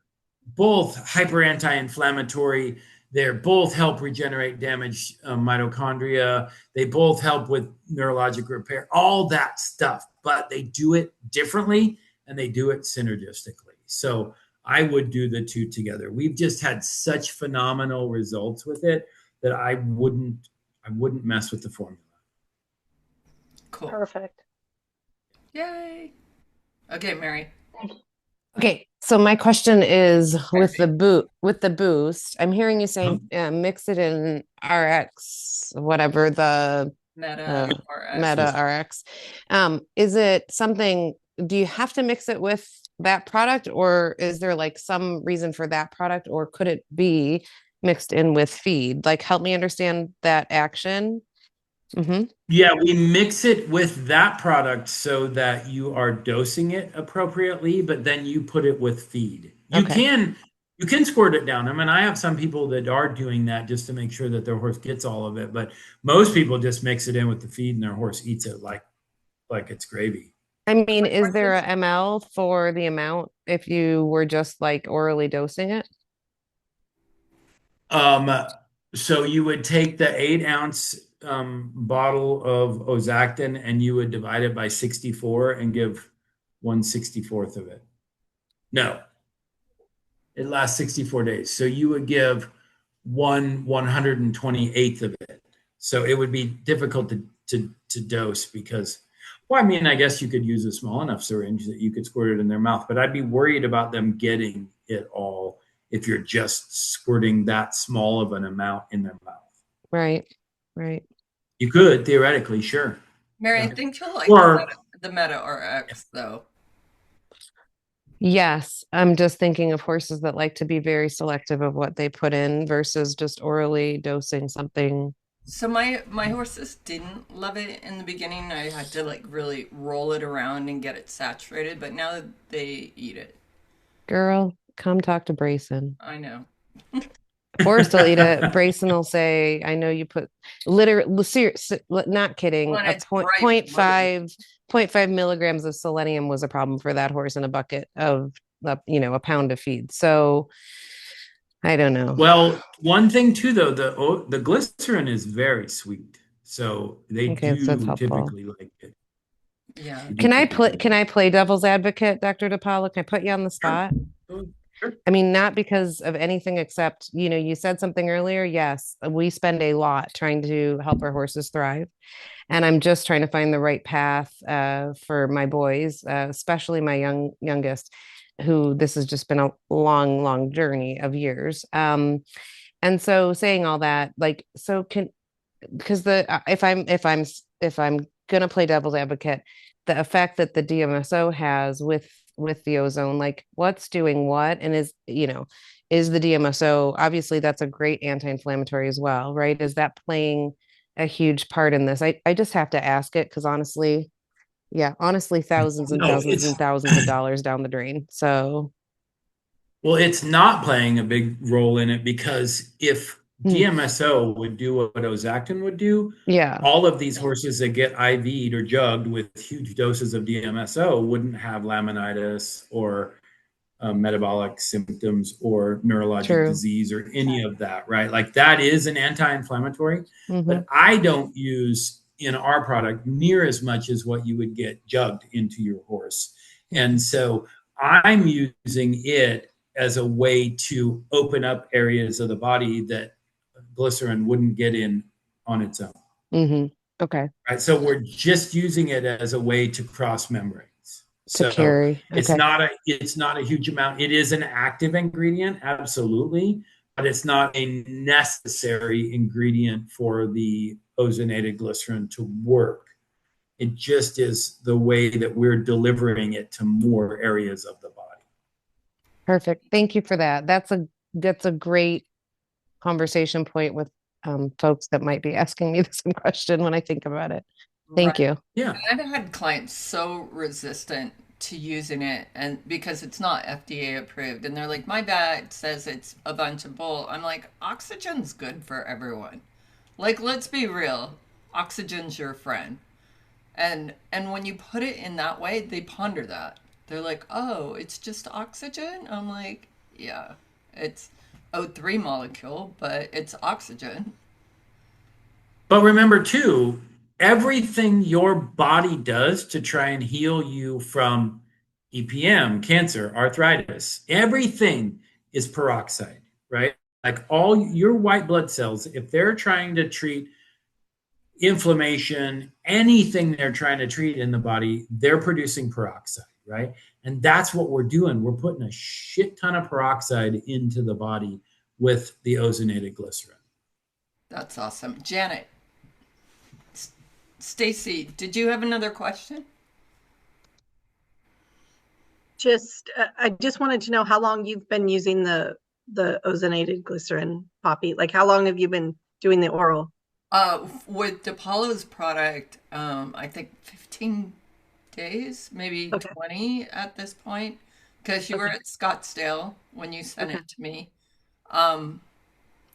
both hyper anti-inflammatory. They're both help regenerate damaged mitochondria. They both help with neurologic repair, all that stuff, but they do it differently and they do it synergistically. So I would do the two together. We've just had such phenomenal results with it that I wouldn't mess with the formula. Cool. Perfect. Yay. Okay, Mary. Okay, so my question is with Mary. the boost. I'm hearing you saying mix it in RX, whatever the Meta uh, or Meta X. RX. Is it something? Do you have to mix it with that product, or is there like some reason for that product, or could it be mixed in with feed? Like, help me understand that action. Mm-hmm. Yeah, we mix it with that product so that you are dosing it appropriately, but then you put it with feed. You Okay. can you can squirt it down. I mean, I have some people that are doing that just to make sure that their horse gets all of it, but most people just mix it in with the feed and their horse eats it like it's gravy. I mean, My is there horses. a ml for the amount if you were just like orally dosing it? Um, so you would take the 8 ounce bottle of Ozactin and you would divide it by 64 and give 1/64th of it. No, it lasts 64 days. So you would give 1/128th of it. So it would be difficult to dose because, well, I mean, I guess you could use a small enough syringe that you could squirt it in their mouth, but I'd be worried about them getting it all if you're just squirting that small of an amount in their mouth. Right. Right. You could theoretically, sure. Mary, I Yeah. think you'll like Or the Meta or X though. Yes, I'm just thinking of horses that like to be very selective of what they put in versus just orally dosing something. So my horses didn't love it in the beginning. I had to like really roll it around and get it saturated, but now they eat it. Girl, come talk to Brayson. I know. Or still eat it. Brayson will say, I know you put literally, not kidding, When a it's bright blue. point five milligrams of selenium was a problem for that horse in a bucket of, a pound of feed. So I don't know. well, one thing too, though, the glycerin is very sweet, so they Okay, so that's do helpful. typically like it. Yeah. They do Can typically I play devil's advocate, Dr. Depaolo? Can I put you on the Sure. spot? Sure. I mean, not because of anything except, you said something earlier. Yes, we spend a lot trying to help our horses thrive. And I'm just trying to find the right path for my boys, especially my youngest, who this has just been a long, long journey of years. And so saying all that, like, so can because if I'm gonna play devil's advocate, the effect that the DMSO has with the ozone, like what's doing what, and is the DMSO, obviously that's a great anti-inflammatory as well, right? Is that playing a huge part in this? I just have to ask it because honestly, yeah, honestly, thousands and No, thousands and thousands of dollars down the drain. So it's not playing a big role in it because if hmm, DMSO would do what Ozactin would do, yeah, all of these horses that get IV'd or jugged with huge doses of DMSO wouldn't have laminitis or metabolic symptoms or neurologic true. disease or any of that, right? Like that is an anti-inflammatory, Hmm. but I don't use in our product near as much as what you would get jugged into your horse. And so I'm using it as a way to open up areas of the body that glycerin wouldn't get in on its own. Hmm. Okay. right? So we're just using it as a way to cross membranes. To So carry. it's Okay. not a huge amount. It is an active ingredient, absolutely, but it's not a necessary ingredient for the ozonated glycerin to work. It just is the way that we're delivering it to more areas of the body. Perfect. Thank you for that. That's a great conversation point with folks that might be asking me the same question when I think about it. Right. Thank you. Yeah. And I've had clients so resistant to using it and because it's not FDA approved and they're like, my vet says it's a bunch of bull. I'm like, oxygen's good for everyone. Like, let's be real. Oxygen's your friend. And when you put it in that way, they ponder that. They're like, "Oh, it's just oxygen?" I'm like, "Yeah. It's O3 molecule, but it's oxygen." But remember, too, everything your body does to try and heal you from EPM, cancer, arthritis, everything is peroxide, right? Like all your white blood cells, if they're trying to treat inflammation, anything they're trying to treat in the body, they're producing peroxide, right? And that's what we're doing. We're putting a shit ton of peroxide into the body with the ozonated glycerin. That's awesome. Janet, Stacy, did you have another question? I just wanted to know how long you've been using the ozonated glycerin, Poppy. Like, how long have you been doing the oral? With Depaolo's product, I think 15 days, maybe Okay. 20 at this point, because you were Okay. at Scottsdale when you sent Okay. it to me. Um,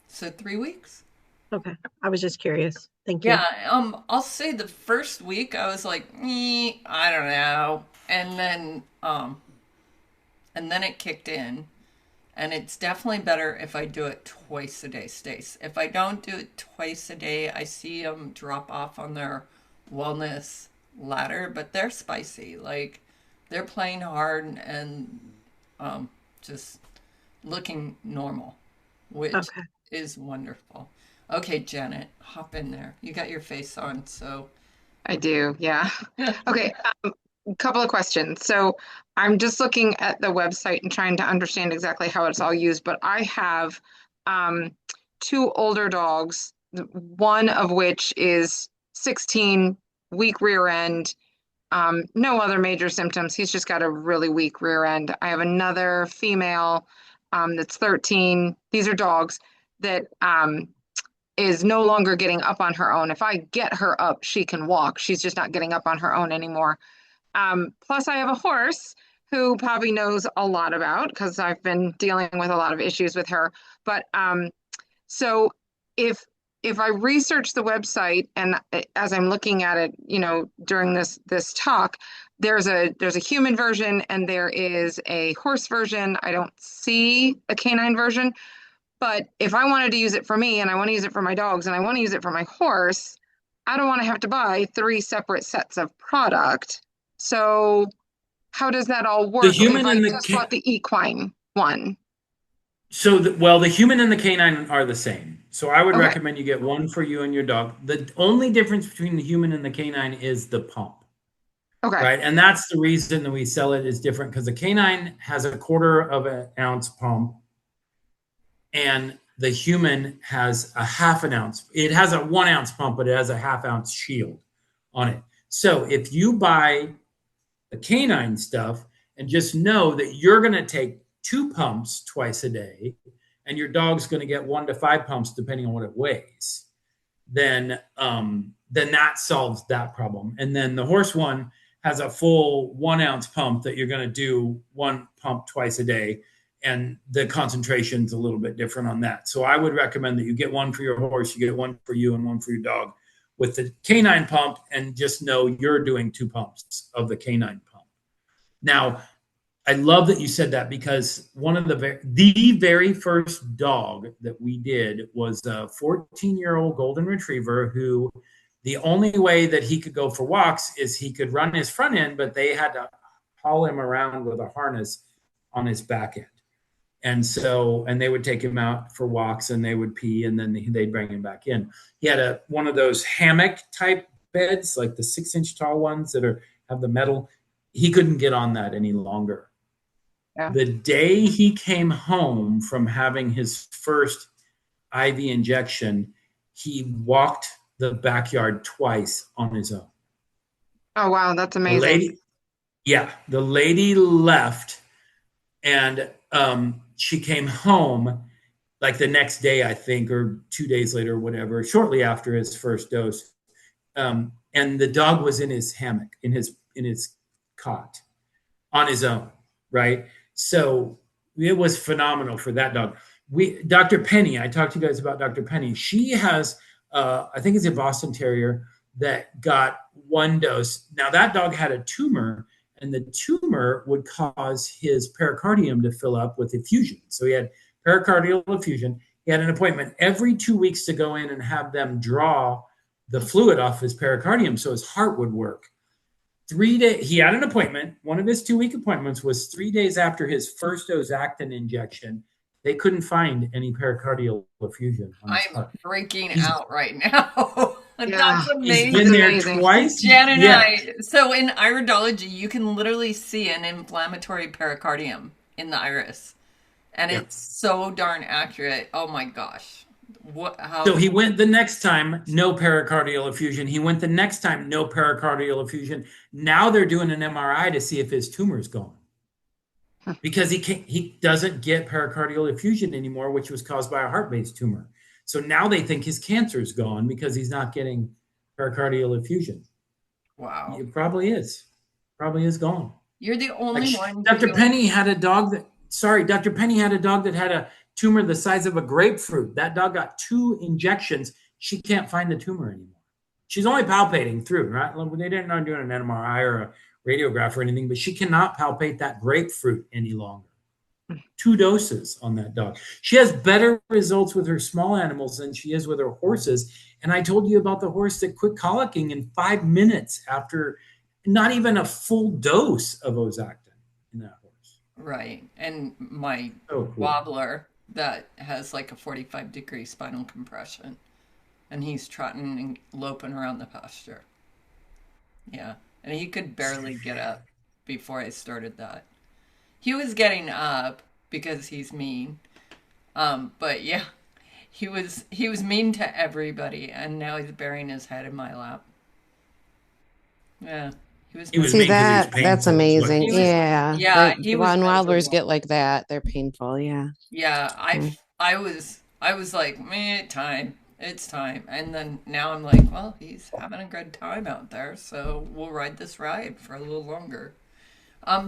so 3 weeks. Okay. I was just curious. Thank you. Yeah, I'll say the first week I was like, I don't know. And then it kicked in. And it's definitely better if I do it twice a day, Stace. If I don't do it twice a day, I see them drop off on their wellness ladder, but they're spicy. Like, they're playing hard and just looking normal, which Okay. is wonderful. Okay, Janet, hop in there. You got your face on, so. I do, yeah. Okay, a couple of questions. So I'm just looking at the website and trying to understand exactly how it's all used, but I have two older dogs, one of which is 16, weak rear end, no other major symptoms. He's just got a really weak rear end. I have another female that's 13. These are dogs that is no longer getting up on her own. If I get her up, she can walk. She's just not getting up on her own anymore. Plus, I have a horse who Poppy knows a lot about because I've been dealing with a lot of issues with her. But so if I research the website and as I'm looking at it, during this talk, there's a human version and there is a horse version. I don't see a canine version. But if I wanted to use it for me and I want to use it for my dogs and I want to use it for my horse, I don't want to have to buy 3 separate sets of product. So how does that all The work if human I and just bought the equine one? So, the human and the canine are the same. So I would Okay. recommend you get one for you and your dog. The only difference between the human and the canine is the pump, Okay. right? And that's the reason that we sell it is different because the canine has a 1/4 ounce pump and the human has a 1/2 ounce. It has a 1 ounce pump, but it has a 1/2 ounce shield on it. So if you buy the canine stuff and just know that you're going to take 2 pumps twice a day and your dog's going to get 1 to 5 pumps depending on what it weighs, then that solves that problem. And then the horse one has a full 1 ounce pump that you're going to do 1 pump twice a day, and the concentration's a little bit different on that. So I would recommend that you get one for your horse, you get one for you and one for your dog with the canine pump, and just know you're doing 2 pumps of the canine pump. Now, I love that you said that because one of the very first dog that we did was a 14-year-old golden retriever who the only way that he could go for walks is he could run his front end, but they had to haul him around with a harness on his back end. And so, and they would take him out for walks and they would pee and then they'd bring him back in. He had one of those hammock type beds, like the 6-inch tall ones that have the metal. He couldn't get on that any longer. Yeah. The day he came home from having his first IV injection, he walked the backyard twice on his own. Oh, wow. That's amazing. The lady left and she came home like the next day, I think, or 2 days later, or whatever, shortly after his first dose. And the dog was in his hammock, in his cot on his own, right? So it was phenomenal for that dog. Dr. Penny, I talked to you guys about Dr. Penny. She has, I think it's a Boston Terrier that got 1 dose. Now that dog had a tumor, and the tumor would cause his pericardium to fill up with effusion. So he had pericardial effusion. He had an appointment every 2 weeks to go in and have them draw the fluid off his pericardium so his heart would work. 3 days, he had an appointment. One of his 2-week appointments was 3 days after his first Ozactin injection. They couldn't find any pericardial effusion. I'm freaking out right now. That's amazing. He's been there twice. Jan and I. So in iridology, you can literally see an inflammatory pericardium in the iris, and it's so darn accurate. Oh my gosh. So he went the next time, no pericardial effusion. He went the next time, no pericardial effusion. Now they're doing an MRI to see if his tumor's gone. Because he doesn't get pericardial effusion anymore, which was caused by a heart-based tumor. So now they think his cancer is gone because he's not getting pericardial effusion. Wow. It probably is. Probably is gone. You're the only one. Dr. Penny had a dog Dr. Penny had a dog that had a tumor the size of a grapefruit. That dog got 2 injections. She can't find the tumor anymore. She's only palpating through, right? They didn't know doing an MRI or a radiograph or anything, but she cannot palpate that grapefruit any longer. 2 doses on that dog. She has better results with her small animals than she is with her horses. And I told you about the horse that quit colicking in 5 minutes after not even a full dose of Ozactin in that horse. Right. And my wobbler that has like a 45-degree spinal compression, and he's trotting and loping around the pasture. Yeah. And he could barely get up before I started that. He was getting up because he's mean. But yeah, he was mean to everybody, and now he's burying his head in my lap. Yeah. He was See that? That's amazing. Yeah. Yeah. When wobblers get like that, they're painful. Yeah. Yeah. I was like, it's time. And then now I'm like, well, he's having a good time out there, so we'll ride this ride for a little longer.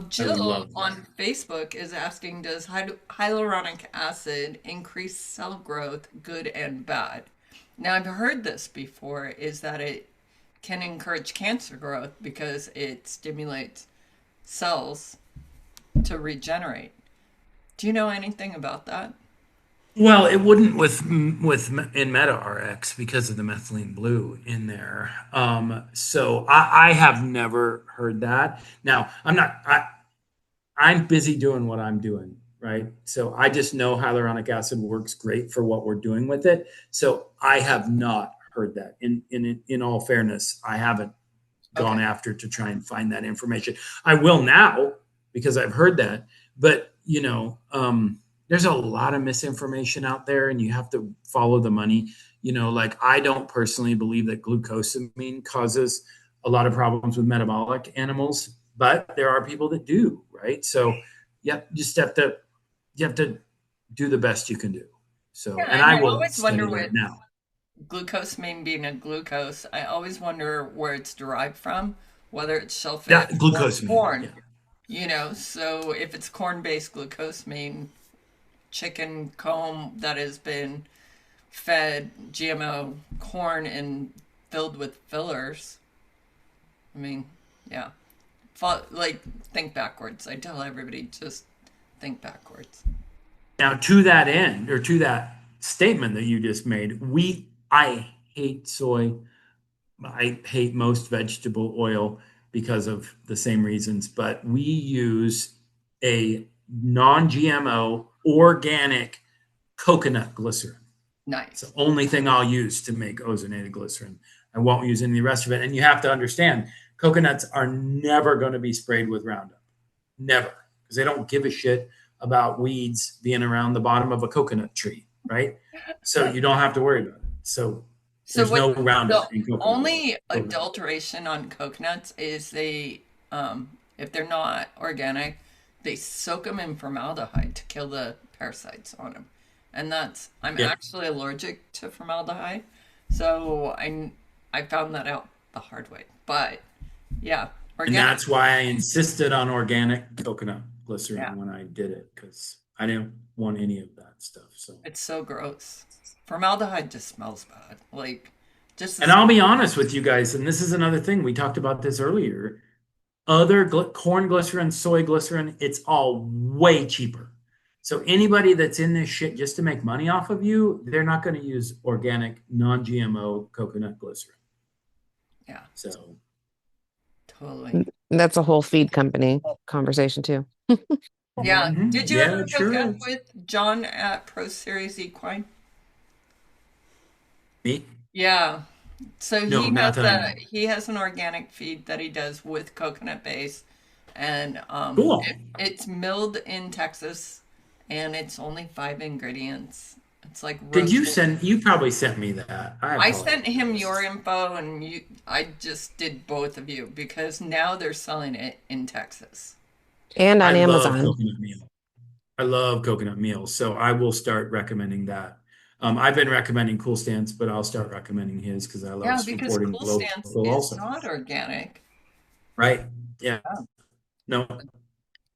Jill on Facebook is asking, does hyaluronic acid increase cell growth, good and bad? Now, I've heard this before, is that it can encourage cancer growth because it stimulates cells to regenerate. Do you know anything about that? Well, it wouldn't with in MetaRx because of the methylene blue in there. So I have never heard that. Now I'm busy doing what I'm doing, right? So I just know hyaluronic acid works great for what we're doing with it. So I have not heard that. In all fairness, I haven't gone after to try and find that information. I will now because I've heard that, but there's a lot of misinformation out there and you have to follow the money. Like I don't personally believe that glucosamine causes a lot of problems with metabolic animals, but there are people that do, right? So you have to do the best you can do. So, yeah, and I will always study wonder that now. Glucosamine being a glucose, I always wonder where it's derived from, whether it's shellfish glucosamine, or corn. Yeah. So if it's corn-based glucosamine, chicken comb that has been fed GMO corn and filled with fillers. I mean, yeah. Think backwards. I tell everybody, just think backwards. Now, to that end, or to that statement that you just made, I hate soy. I hate most vegetable oil because of the same reasons, but we use a non-GMO organic coconut glycerin. It's Nice. the only thing I'll use to make ozonated glycerin. I won't use any of the rest of it. And you have to understand, coconuts are never going to be sprayed with Roundup. Never. Because they don't give a shit about weeds being around the bottom of a coconut tree, right? So you don't have to worry about it. So So there's what no the Roundup in only coconut. adulteration on coconuts is if they're not organic, they soak them in formaldehyde to kill the parasites on them. And I'm Yeah. actually allergic to formaldehyde. So I found that out the hard way. But yeah, And organic. that's why I insisted on organic coconut glycerin Yeah. when I did it, because I didn't want any of that stuff. So, It's so gross. Formaldehyde just smells bad. Like just the and I'll be honest with you guys, and this is another thing we talked about this earlier. Other corn glycerin, soy glycerin, it's all way cheaper. So anybody that's in this shit just to make money off of you, they're not going to use organic, non-GMO coconut glycerin. Yeah, So totally. That's a whole feed company conversation too. Yeah. Did you yeah, ever it hook sure up is. with John at Pro Series Equine? Me? Yeah. So No, not that I know. he has an organic feed that he does with coconut base, and Cool. it's milled in Texas, and it's only 5 ingredients. It's like Did you roasted. send? You probably sent me that. I sent him apologize. your info, and I just did both of you because now they're selling it in Texas. And on I love Amazon. coconut meal. I love coconut meal, so I will start recommending that. I've been recommending Cool Stance, but I'll start recommending his because I love Yeah, because supporting Cool Stance local is also. not organic. Right? Yeah. Oh. No.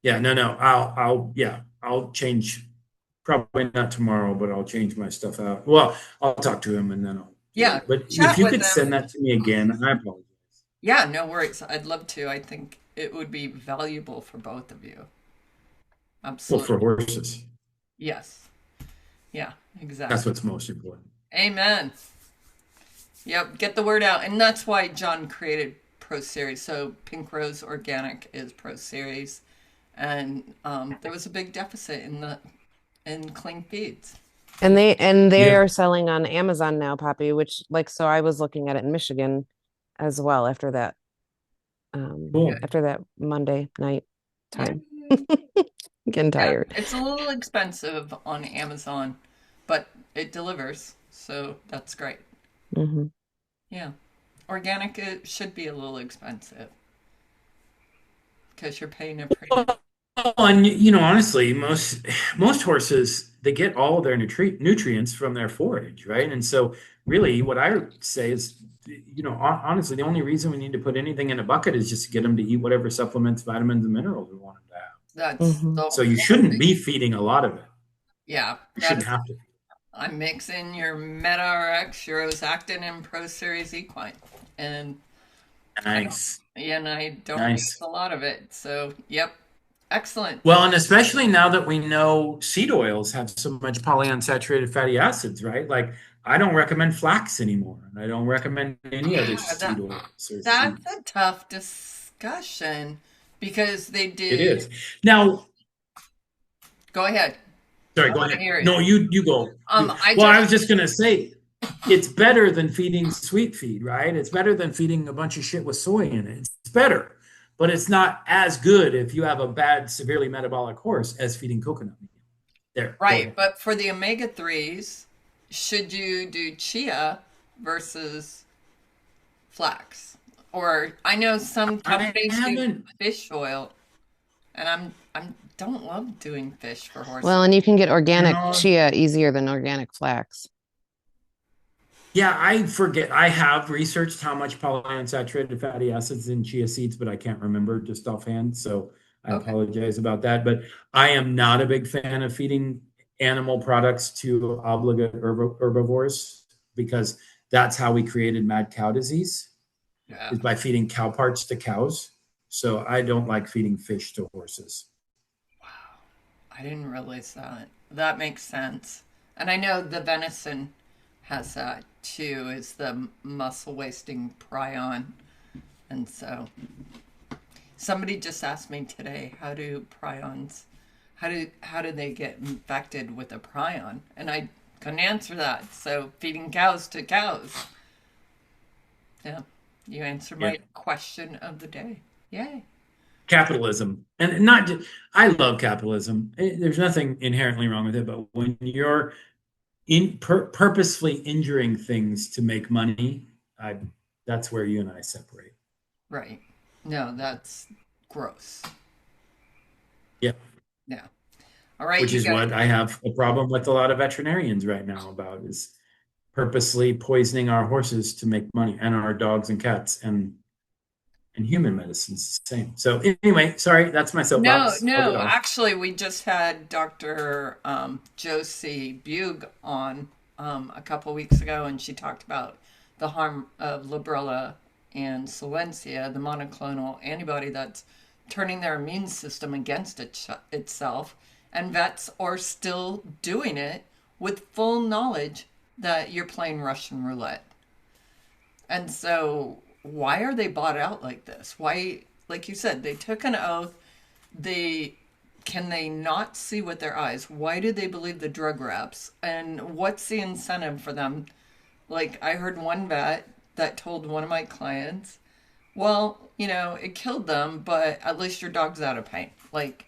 Yeah. No. No. Yeah. I'll change. Probably not tomorrow, but I'll change my stuff out. Well, I'll talk to him and then I'll do Yeah, it. But if chat you with could send them. that to me again, I apologize. Yeah, no worries. I'd love to. I think it would be valuable for both of you. Well, for Absolutely. horses, Yes. Yeah, that's exactly. what's most important. Amen. Yep, get the word out. And that's why John created Pro Series. So Pink Rose Organic is Pro Series. And there was a big deficit in clean feeds. And they Yeah. are selling on Amazon now, Poppy, which so I was looking at it in Michigan as well Cool. after that Monday night Yeah. time. Getting Yeah, tired. it's a little expensive on Amazon, but it delivers. So that's great. Hmm. Yeah. Organic it should be a little expensive because you're paying a premium. Well, and honestly, most horses they get all of their nutrients from their forage, right? And so, really, what I would say is, honestly, the only reason we need to put anything in a bucket is just to get them to eat whatever supplements, vitamins, and minerals we want them to have. That's Hmm. the So you whole shouldn't thing. be feeding a lot of it. Yeah, You that shouldn't is. have to. I'm mixing your MetaRx, your Ozactin, and Pro Series Equine, and I don't. Nice, Yeah, and I don't use nice. a lot of it. So, yep, excellent. Well, and especially now that we know seed oils have so much polyunsaturated fatty acids, right? Like I don't recommend flax anymore, and I don't recommend any other Yeah, seed oils or that's seeds. a tough discussion because they It did. is. Now, Go ahead. sorry, I go want to ahead. hear it. No, you go. I Well, I just was just gonna say it's better than feeding sweet feed, right? It's better than feeding a bunch of shit with soy in it. It's better, but it's not as good if you have a bad, severely metabolic horse as feeding coconut meal. There, go right, ahead. but for the omega threes, should you do chia versus flax? Or I know some I companies do haven't. fish oil, and I'm don't love doing fish for horses. Well, and you can get organic No, chia easier than organic flax. yeah, I forget. I have researched how much polyunsaturated fatty acids in chia seeds, but I can't remember just offhand. So I Okay. apologize about that. But I am not a big fan of feeding animal products to obligate herbivores because that's how we created mad cow disease, Yeah. is by feeding cow parts to cows. So I don't like feeding fish to horses. Wow. I didn't realize that. That makes sense. And I know the venison has that too, is the muscle wasting prion. And so somebody just asked me today, how do prions how do they get infected with a prion? And I couldn't answer that. So feeding cows to cows. Yeah, you answered my question of the day. Yay. Capitalism, and not just, I love capitalism. There's nothing inherently wrong with it, but when you're purposefully injuring things to make money, that's where you and I separate. Right. No, that's gross. Yeah. Yeah. All right. Which is what I have a problem with a lot of veterinarians right now about, is purposely poisoning our horses to make money, and our dogs and cats, and human medicine's the same. So anyway, sorry, that's my soapbox. No. Actually, we just had Dr. Josie Bug on a couple weeks ago, and she talked about the harm of Librela and Silencia, the monoclonal antibody that's turning their immune system against itself. And vets are still doing it with full knowledge that you're playing Russian roulette. And so why are they bought out like this? Why, like you said, they took an oath. Can they not see with their eyes? Why do they believe the drug reps? And what's the incentive for them? Like, I heard one vet that told one of my clients, well, it killed them, but at least your dog's out of pain. Like,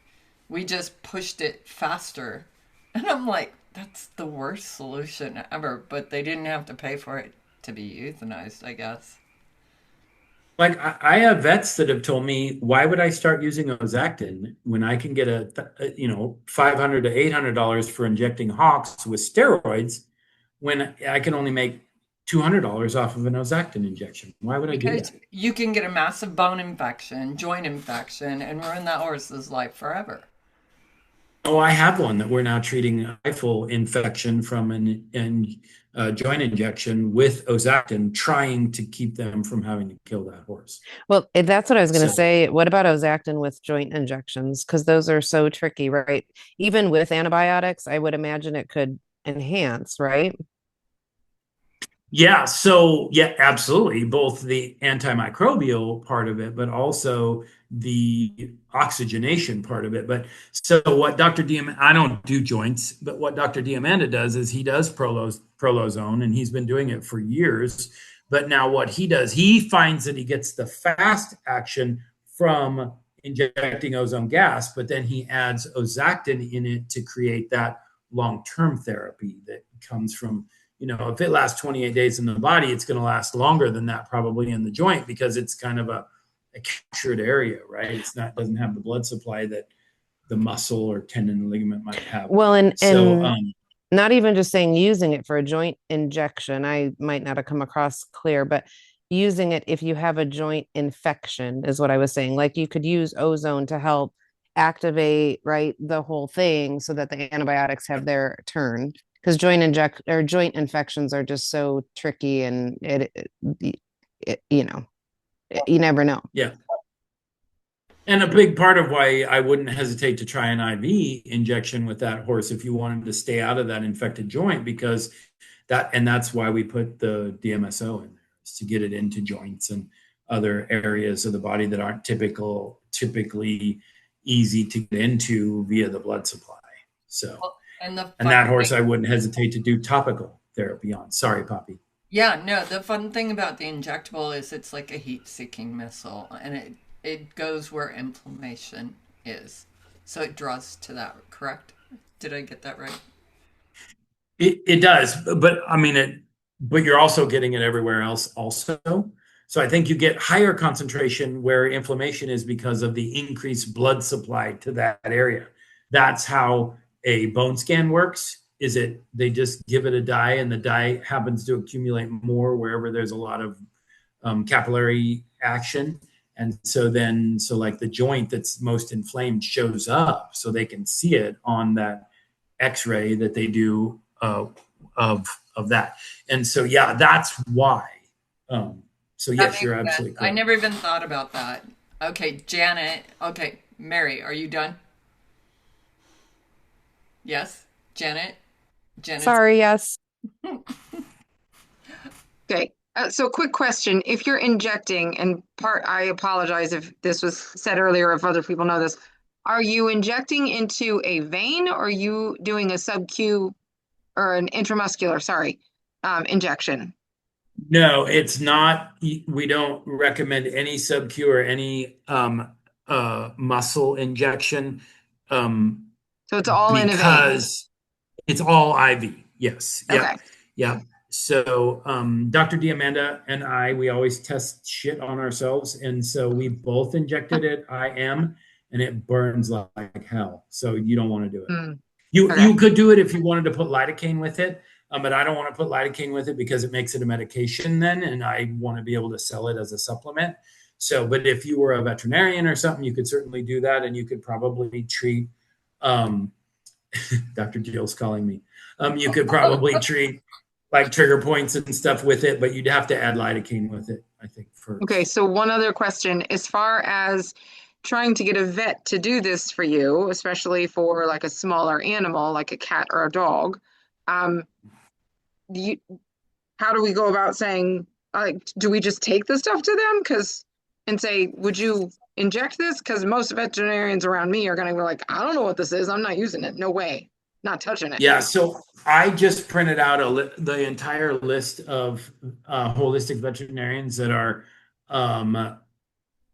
we just pushed it faster. And I'm like, that's the worst solution ever. But they didn't have to pay for it to be euthanized, I guess. Like, I have vets that have told me, why would I start using Ozactin when I can get $500 to $800 for injecting hawks with steroids, when I can only make $200 off of an Ozactin injection? Why would I do that? Because you can get a massive bone infection, joint infection, and ruin that horse's life forever. Oh, I have one that we're now treating a rifle infection from a joint injection with Ozactin, trying to keep them from having to kill that horse. Well, that's what I was going to say. What about Ozactin with joint injections? Because those are so tricky, right? Even with antibiotics, I would imagine it could enhance, right? Yeah. So yeah, absolutely. Both the antimicrobial part of it, but also the oxygenation part of it. But so what Dr. Diamanda, I don't do joints, but what Dr. Diamanda does is he does prolozone, and he's been doing it for years. But now what he does, he finds that he gets the fast action from injecting ozone gas, but then he adds Ozactin in it to create that long-term therapy that comes from, if it lasts 28 days in the body, it's going to last longer than that probably in the joint, because it's kind of a captured area, right? Doesn't have the blood supply that the muscle or tendon and ligament might have. Well, and not even just saying using it for a joint injection, I might not have come across clear, but using it if you have a joint infection is what I was saying. Like, you could use ozone to help activate, right, the whole thing, so that the antibiotics have their turn. Because joint infections are just so tricky, and you never know. Yeah. And a big part of why I wouldn't hesitate to try an IV injection with that horse if you wanted to stay out of that infected joint, because that's why we put the DMSO in there, is to get it into joints and other areas of the body that aren't typically easy to get into via the blood supply. So, and that horse, I wouldn't hesitate to do topical therapy on. Sorry, Poppy. Yeah, no, the fun thing about the injectable is it's like a heat-seeking missile, and it goes where inflammation is. So it draws to that, correct? Did I get that right? It does, but but you're also getting it everywhere else also. So I think you get higher concentration where inflammation is because of the increased blood supply to that area. That's how a bone scan works. They just give it a dye, and the dye happens to accumulate more wherever there's a lot of capillary action. And so like the joint that's most inflamed shows up, so they can see it on that X-ray that they do of that. And so, yeah, that's why. So yes, you're absolutely correct. I never even thought about that. Okay, Janet. Okay, Mary, are you done? Yes, Janet. Sorry, yes. Okay. So quick question. If you're injecting, I apologize if this was said earlier, if other people know this, Are you injecting into a vein, or are you doing a sub-Q or an intramuscular, sorry, injection? No, it's not. We don't recommend any sub-Q or any muscle injection So it's all in a vein. because it's all IV. Yes. Okay. Yep. Yep. So Dr. Diamanda and I, we always test shit on ourselves. And so we both injected it IM and it burns like hell. So you don't want to do it. Mm, You okay. could do it if you wanted to put lidocaine with it, but I don't want to put lidocaine with it because it makes it a medication then, and I want to be able to sell it as a supplement. So, but if you were a veterinarian or something, you could certainly do that, and you could probably treat. Um, Dr. Jill's calling me. You could probably treat like trigger points and stuff with it, but you'd have to add lidocaine with it, I think, first. Okay, so one other question. As far as trying to get a vet to do this for you, especially for like a smaller animal, like a cat or a dog, um, you, how do we go about saying, like, do we just take the stuff to them? And say, would you inject this? Because most veterinarians around me are going to be like, I don't know what this is. I'm not using it. No way. Not touching it. Yeah, so I just printed out the entire list of holistic veterinarians that are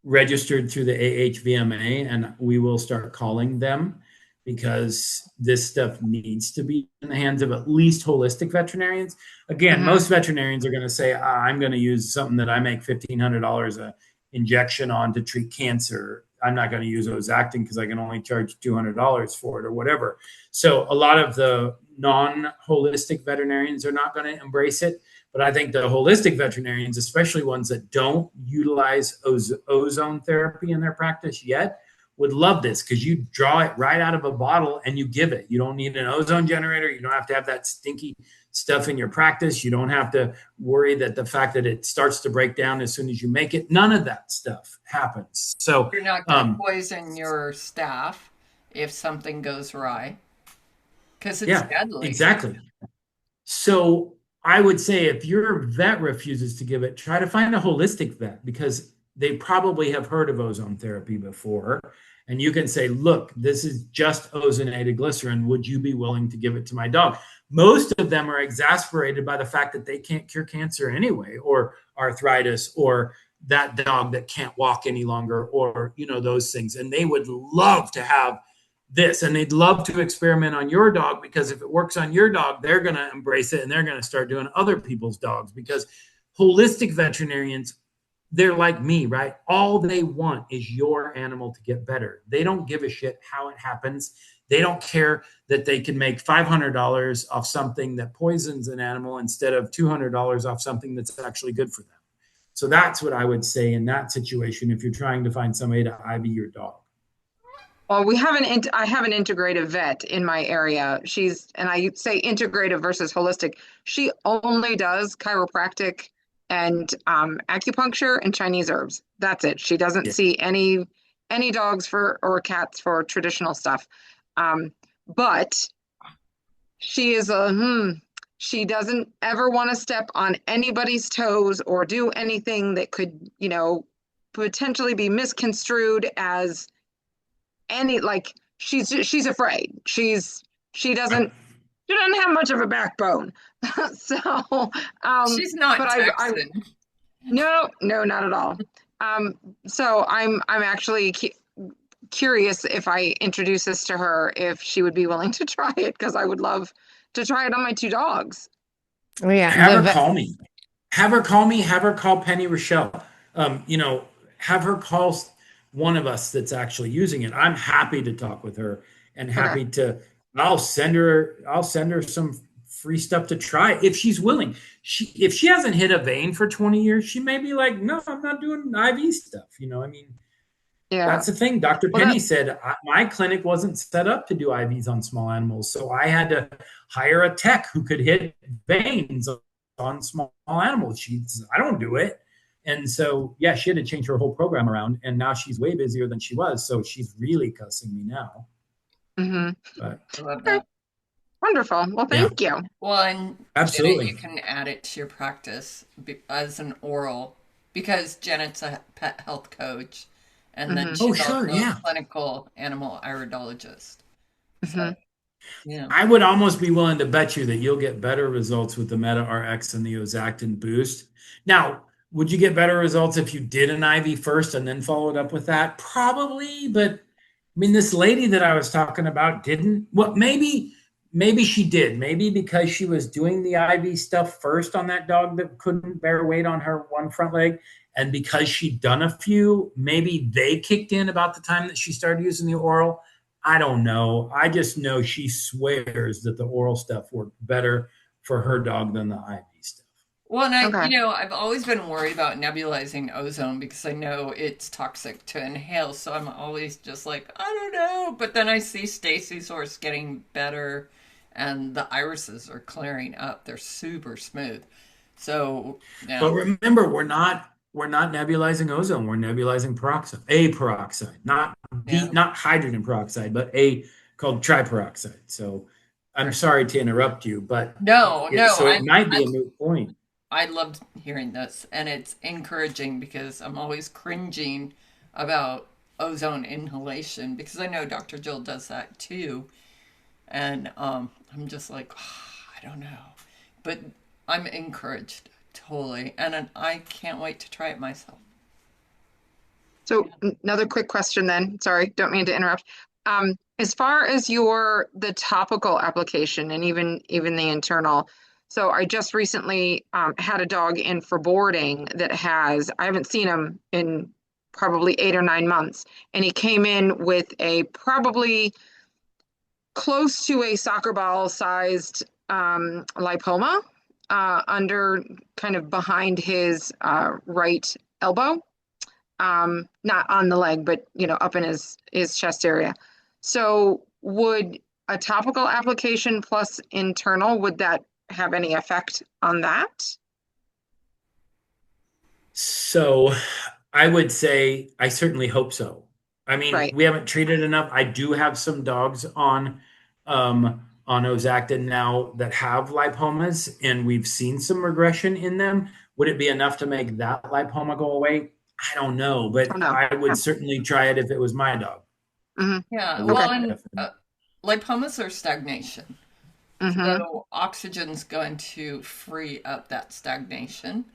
registered through the AHVMA, and we will start calling them because this stuff needs to be in the hands of at least holistic veterinarians. Again, most veterinarians are going to say, I'm going to use something that I make $1,500 a injection on to treat cancer. I'm not going to use Ozactin because I can only charge $200 for it or whatever. So a lot of the non-holistic veterinarians are not going to embrace it. But I think the holistic veterinarians, especially ones that don't utilize ozone therapy in their practice yet, would love this because you draw it right out of a bottle and you give it. You don't need an ozone generator. You don't have to have that stinky stuff in your practice. You don't have to worry that the fact that it starts to break down as soon as you make it. None of that stuff happens. So you're not going to poison your staff if something goes awry because it's deadly. Exactly. So I would say if your vet refuses to give it, try to find a holistic vet because they probably have heard of ozone therapy before. And you can say, look, this is just ozonated glycerin. Would you be willing to give it to my dog? Most of them are exasperated by the fact that they can't cure cancer anyway, or arthritis, or that dog that can't walk any longer, or, those things. And they would love to have this, and they'd love to experiment on your dog because if it works on your dog, they're going to embrace it and they're going to start doing other people's dogs because holistic veterinarians, they're like me, right? All they want is your animal to get better. They don't give a shit how it happens. They don't care that they can make $500 off something that poisons an animal instead of $200 off something that's actually good for them. So that's what I would say in that situation if you're trying to find somebody to IV your dog. Well, I have an integrative vet in my area. And I say integrative versus holistic. She only does chiropractic and acupuncture and Chinese herbs. That's it. She doesn't see any dogs or cats for traditional stuff. But she is she doesn't ever want to step on anybody's toes or do anything that could, potentially be misconstrued as she's afraid. She doesn't have much of a backbone. So she's not Texan. No, not at all. So I'm actually curious if I introduce this to her, if she would be willing to try it, because I would love to try it on my two dogs. Oh yeah. Have her call me. Have her call Penny Rochelle. Have her call one of us that's actually using it. I'm happy to talk with her and happy to. I'll send her some free stuff to try if she's willing. If she hasn't hit a vein for 20 years, she may be like, no, I'm not doing IV stuff. That's the thing. Dr. Penny said my clinic wasn't set up to do IVs on small animals, so I had to hire a tech who could hit veins on small animals. I don't do it. And so, she had to change her whole program around, and now she's way busier than she was. So she's really cussing me now. But, I love that. Wonderful. Well, thank you. Well, and absolutely, Janet, you can add it to your practice as an oral because Janet's a pet health coach, And then Oh, she's sure, also a yeah. clinical animal iridologist. Mm-hmm. So, yeah. I would almost be willing to bet you that you'll get better results with the Meta RX and the Ozactin boost. Now, would you get better results if you did an IV first and then followed up with that? Probably, but I mean, this lady that I was talking about didn't. Well, maybe she did. Maybe because she was doing the IV stuff first on that dog that couldn't bear weight on her one front leg. And because she'd done a few, maybe they kicked in about the time that she started using the oral. I don't know. I just know she swears that the oral stuff worked better for her dog than the IV stuff. Well, and Okay. I've always been worried about nebulizing ozone because I know it's toxic to inhale. So I'm always just like, I don't know. But then I see Stacy's horse getting better and the irises are clearing up. They're super smooth. So, yeah. But remember, we're not nebulizing ozone. We're nebulizing peroxide, a peroxide, not hydrogen peroxide, but a called triperoxide. So I'm sorry to interrupt you, but No, no, so it might be a moot point. I loved hearing this, and it's encouraging because I'm always cringing about ozone inhalation because I know Dr. Jill does that too, and I'm just like, I don't know, but I'm encouraged totally, and I can't wait to try it myself. So another quick question then. Sorry, don't mean to interrupt. As far as the topical application and even the internal. So I just recently had a dog in for boarding that I haven't seen him in probably 8 or 9 months. And he came in with a probably close to a soccer ball sized lipoma under kind of behind his right elbow. Not on the leg, but up in his chest area. So would a topical application plus internal, would that have any effect on that? So I would say I certainly hope so. I mean, Right. we haven't treated enough. I do have some dogs on Ozactin now that have lipomas, and we've seen some regression in them. Would it be enough to make that lipoma go away? I don't know, but Oh, no. I would certainly try it if it was my dog. Mm-hmm. Yeah, Okay. well, and lipomas are stagnation. Mm-hmm. So oxygen's going to free up that stagnation.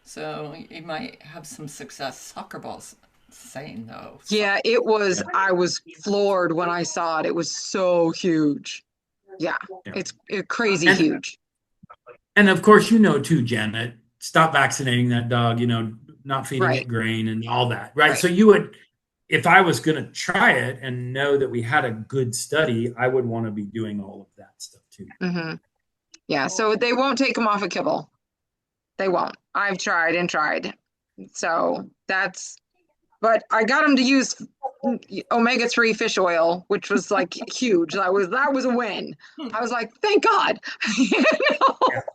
So you might have some success. Soccer balls insane though. Yeah, it was. I was floored when I saw it. It was so huge. Yeah, it's crazy huge. And of course, too, Janet, stop vaccinating that dog, not feeding Right. it grain and all that. Right. Right. So you would, if I was going to try it and know that we had a good study, I would want to be doing all of that stuff too. Mm-hmm. Yeah, so they won't take them off a kibble. They won't. I've tried and tried. So but I got them to use omega-3 fish oil, which was like huge. That was a win. I was like, thank God.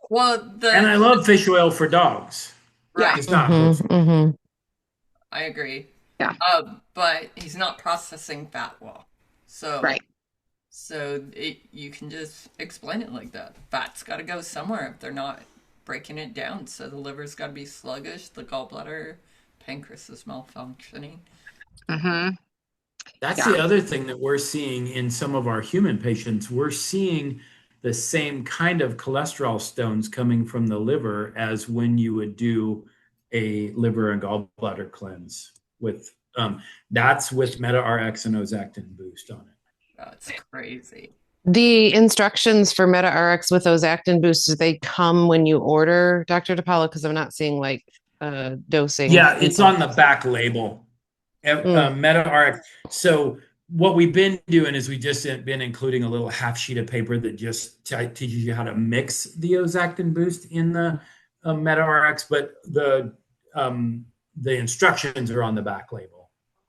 Well, and I love fish oil for dogs. right. It's not I agree. Yeah. But he's not processing fat well. So right. So you can just explain it like that. Fat's got to go somewhere if they're not breaking it down. So the liver's got to be sluggish, the gallbladder, pancreas is malfunctioning. Mm-hmm. That's the other thing that we're seeing in some of our human patients. We're seeing the same kind of cholesterol stones coming from the liver as when you would do a liver and gallbladder cleanse with that's with Meta RX and Ozactin boost on it. That's crazy. The instructions for Meta RX with Ozactin boost, do they come when you order, Dr. Depaolo? Because I'm not seeing like dosing. Yeah, it's on the back label. Meta RX. So what we've been doing is we just been including a little half sheet of paper that just teaches you how to mix the Ozactin boost in the Meta RX, but the instructions are on the back label.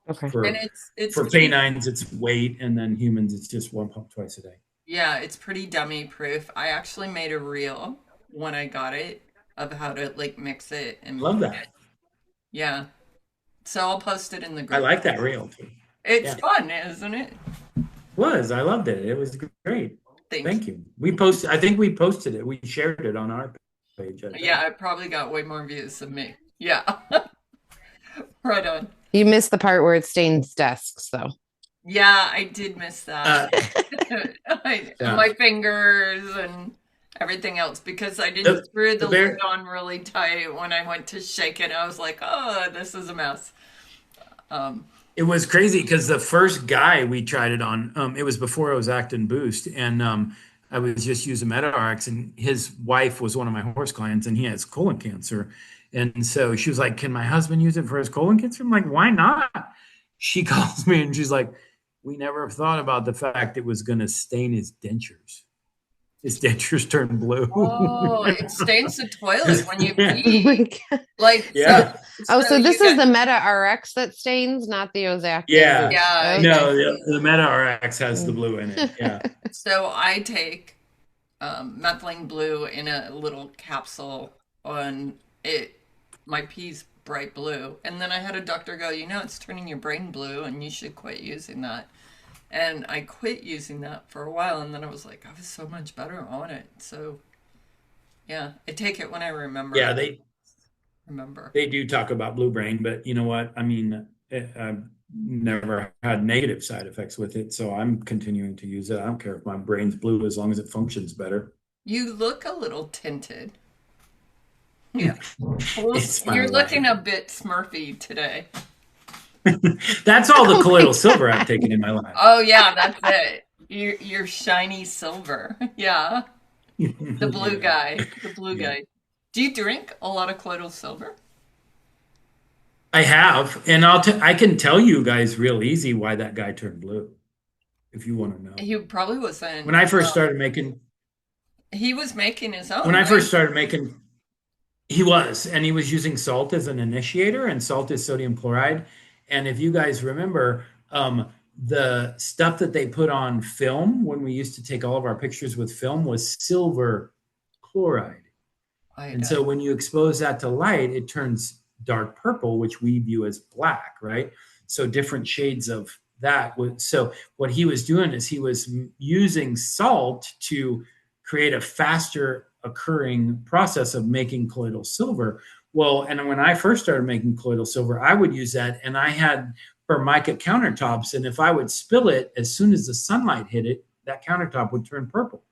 Okay. And it's for canines, it's weight, and then humans, it's just 1 pump twice a day. Yeah, it's pretty dummy proof. I actually made a reel when I got it of how to like mix it and love that. Yeah. So I'll post it in the group. I like that reel too. It's fun, isn't it? I loved it. It was great. Thank you. I think we posted it. We shared it on our page. Yeah, it probably got way more views than me. Yeah. Right on. You missed the part where it stains desks, though. Yeah, I did miss that. Yeah. My fingers and everything else because I didn't screw the lid on really tight when I went to shake it. I was like, oh, this is a mess. It was crazy because the first guy we tried it on, it was before Ozactin Boost, and I was just using MetaRx, and his wife was one of my horse clients, and he has colon cancer, and so she was like, "Can my husband use it for his colon cancer?" I'm like, "Why not?" She calls me and she's like, "We never thought about the fact it was going to stain his dentures. His dentures turn blue." Oh, it stains the toilet when you Oh pee. my God. Like, Yeah. So this you is the Meta RX that stains, not the Ozactin. Yeah. Yeah. Okay. No, the MetaRx has the blue in it. Yeah. So I take methylene blue in a little capsule on it. My pee's bright blue. And then I had a doctor go, it's turning your brain blue and you should quit using that. And I quit using that for a while. And then I was like, I was so much better on it. So yeah, I take it when I remember. Yeah, remember. they do talk about blue brain, but you know what? I mean, I've never had negative side effects with it, so I'm continuing to use it. I don't care if my brain's blue as long as it functions better. You look a little tinted. Yeah. You're life. looking a bit Smurfy today. That's all the colloidal silver I've taken in my life. Oh yeah, that's it. You're shiny silver. Yeah. The blue guy. The blue guy. Do you drink a lot of colloidal silver? I have, and I can tell you guys real easy why that guy turned blue, if you want to know. He probably was in. When I first started making. He was making his own. When I first started making, he was using salt as an initiator, and salt is sodium chloride. And if you guys remember, the stuff that they put on film when we used to take all of our pictures with film was silver chloride. And so when you expose that to light, it turns dark purple, which we view as black, right? So different shades of that. So what he was doing is he was using salt to create a faster occurring process of making colloidal silver. Well, and when I first started making colloidal silver, I would use that, and I had Formica countertops, and if I would spill it, as soon as the sunlight hit it, that countertop would turn purple.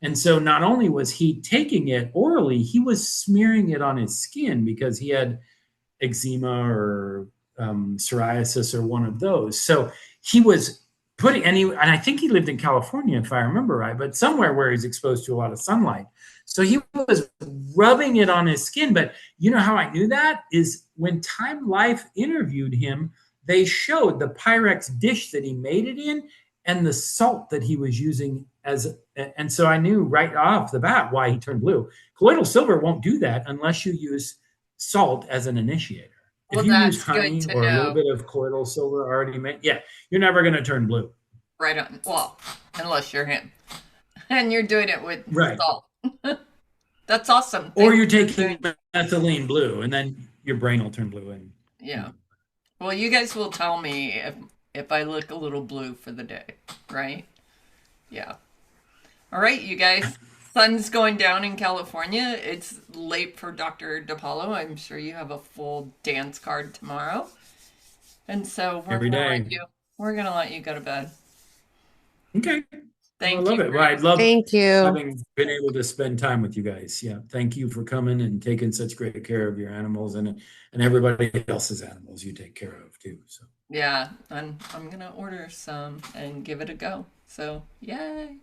And so not only was he taking it orally, he was smearing it on his skin because he had eczema or psoriasis or one of those. So he was putting, and I think he lived in California, if I remember right, but somewhere where he's exposed to a lot of sunlight. So he was rubbing it on his skin. But you know how I knew that is when Time Life interviewed him, they showed the Pyrex dish that he made it in and the salt that he was using and so I knew right off the bat why he turned blue. Colloidal silver won't do that unless you use salt as an initiator. If you use honey or a little bit of colloidal silver already made, you're never going to turn blue. Right on. Well, unless you're him. And you're doing it with salt. That's awesome. Or you're taking methylene blue, and then your brain will turn blue. Yeah. Well, you guys will tell me if I look a little blue for the day, right? Yeah. All right, you guys. Sun's going down in California. It's late for Dr. Depaolo. I'm sure you have a full dance card tomorrow. And so we're gonna let you go to bed. Okay. Thank you. I love it. Well, I love Thank you. having been able to spend time with you guys. Yeah. Thank you for coming and taking such great care of your animals and everybody else's animals you take care of too. So yeah, and I'm gonna order some and give it a go. So yay.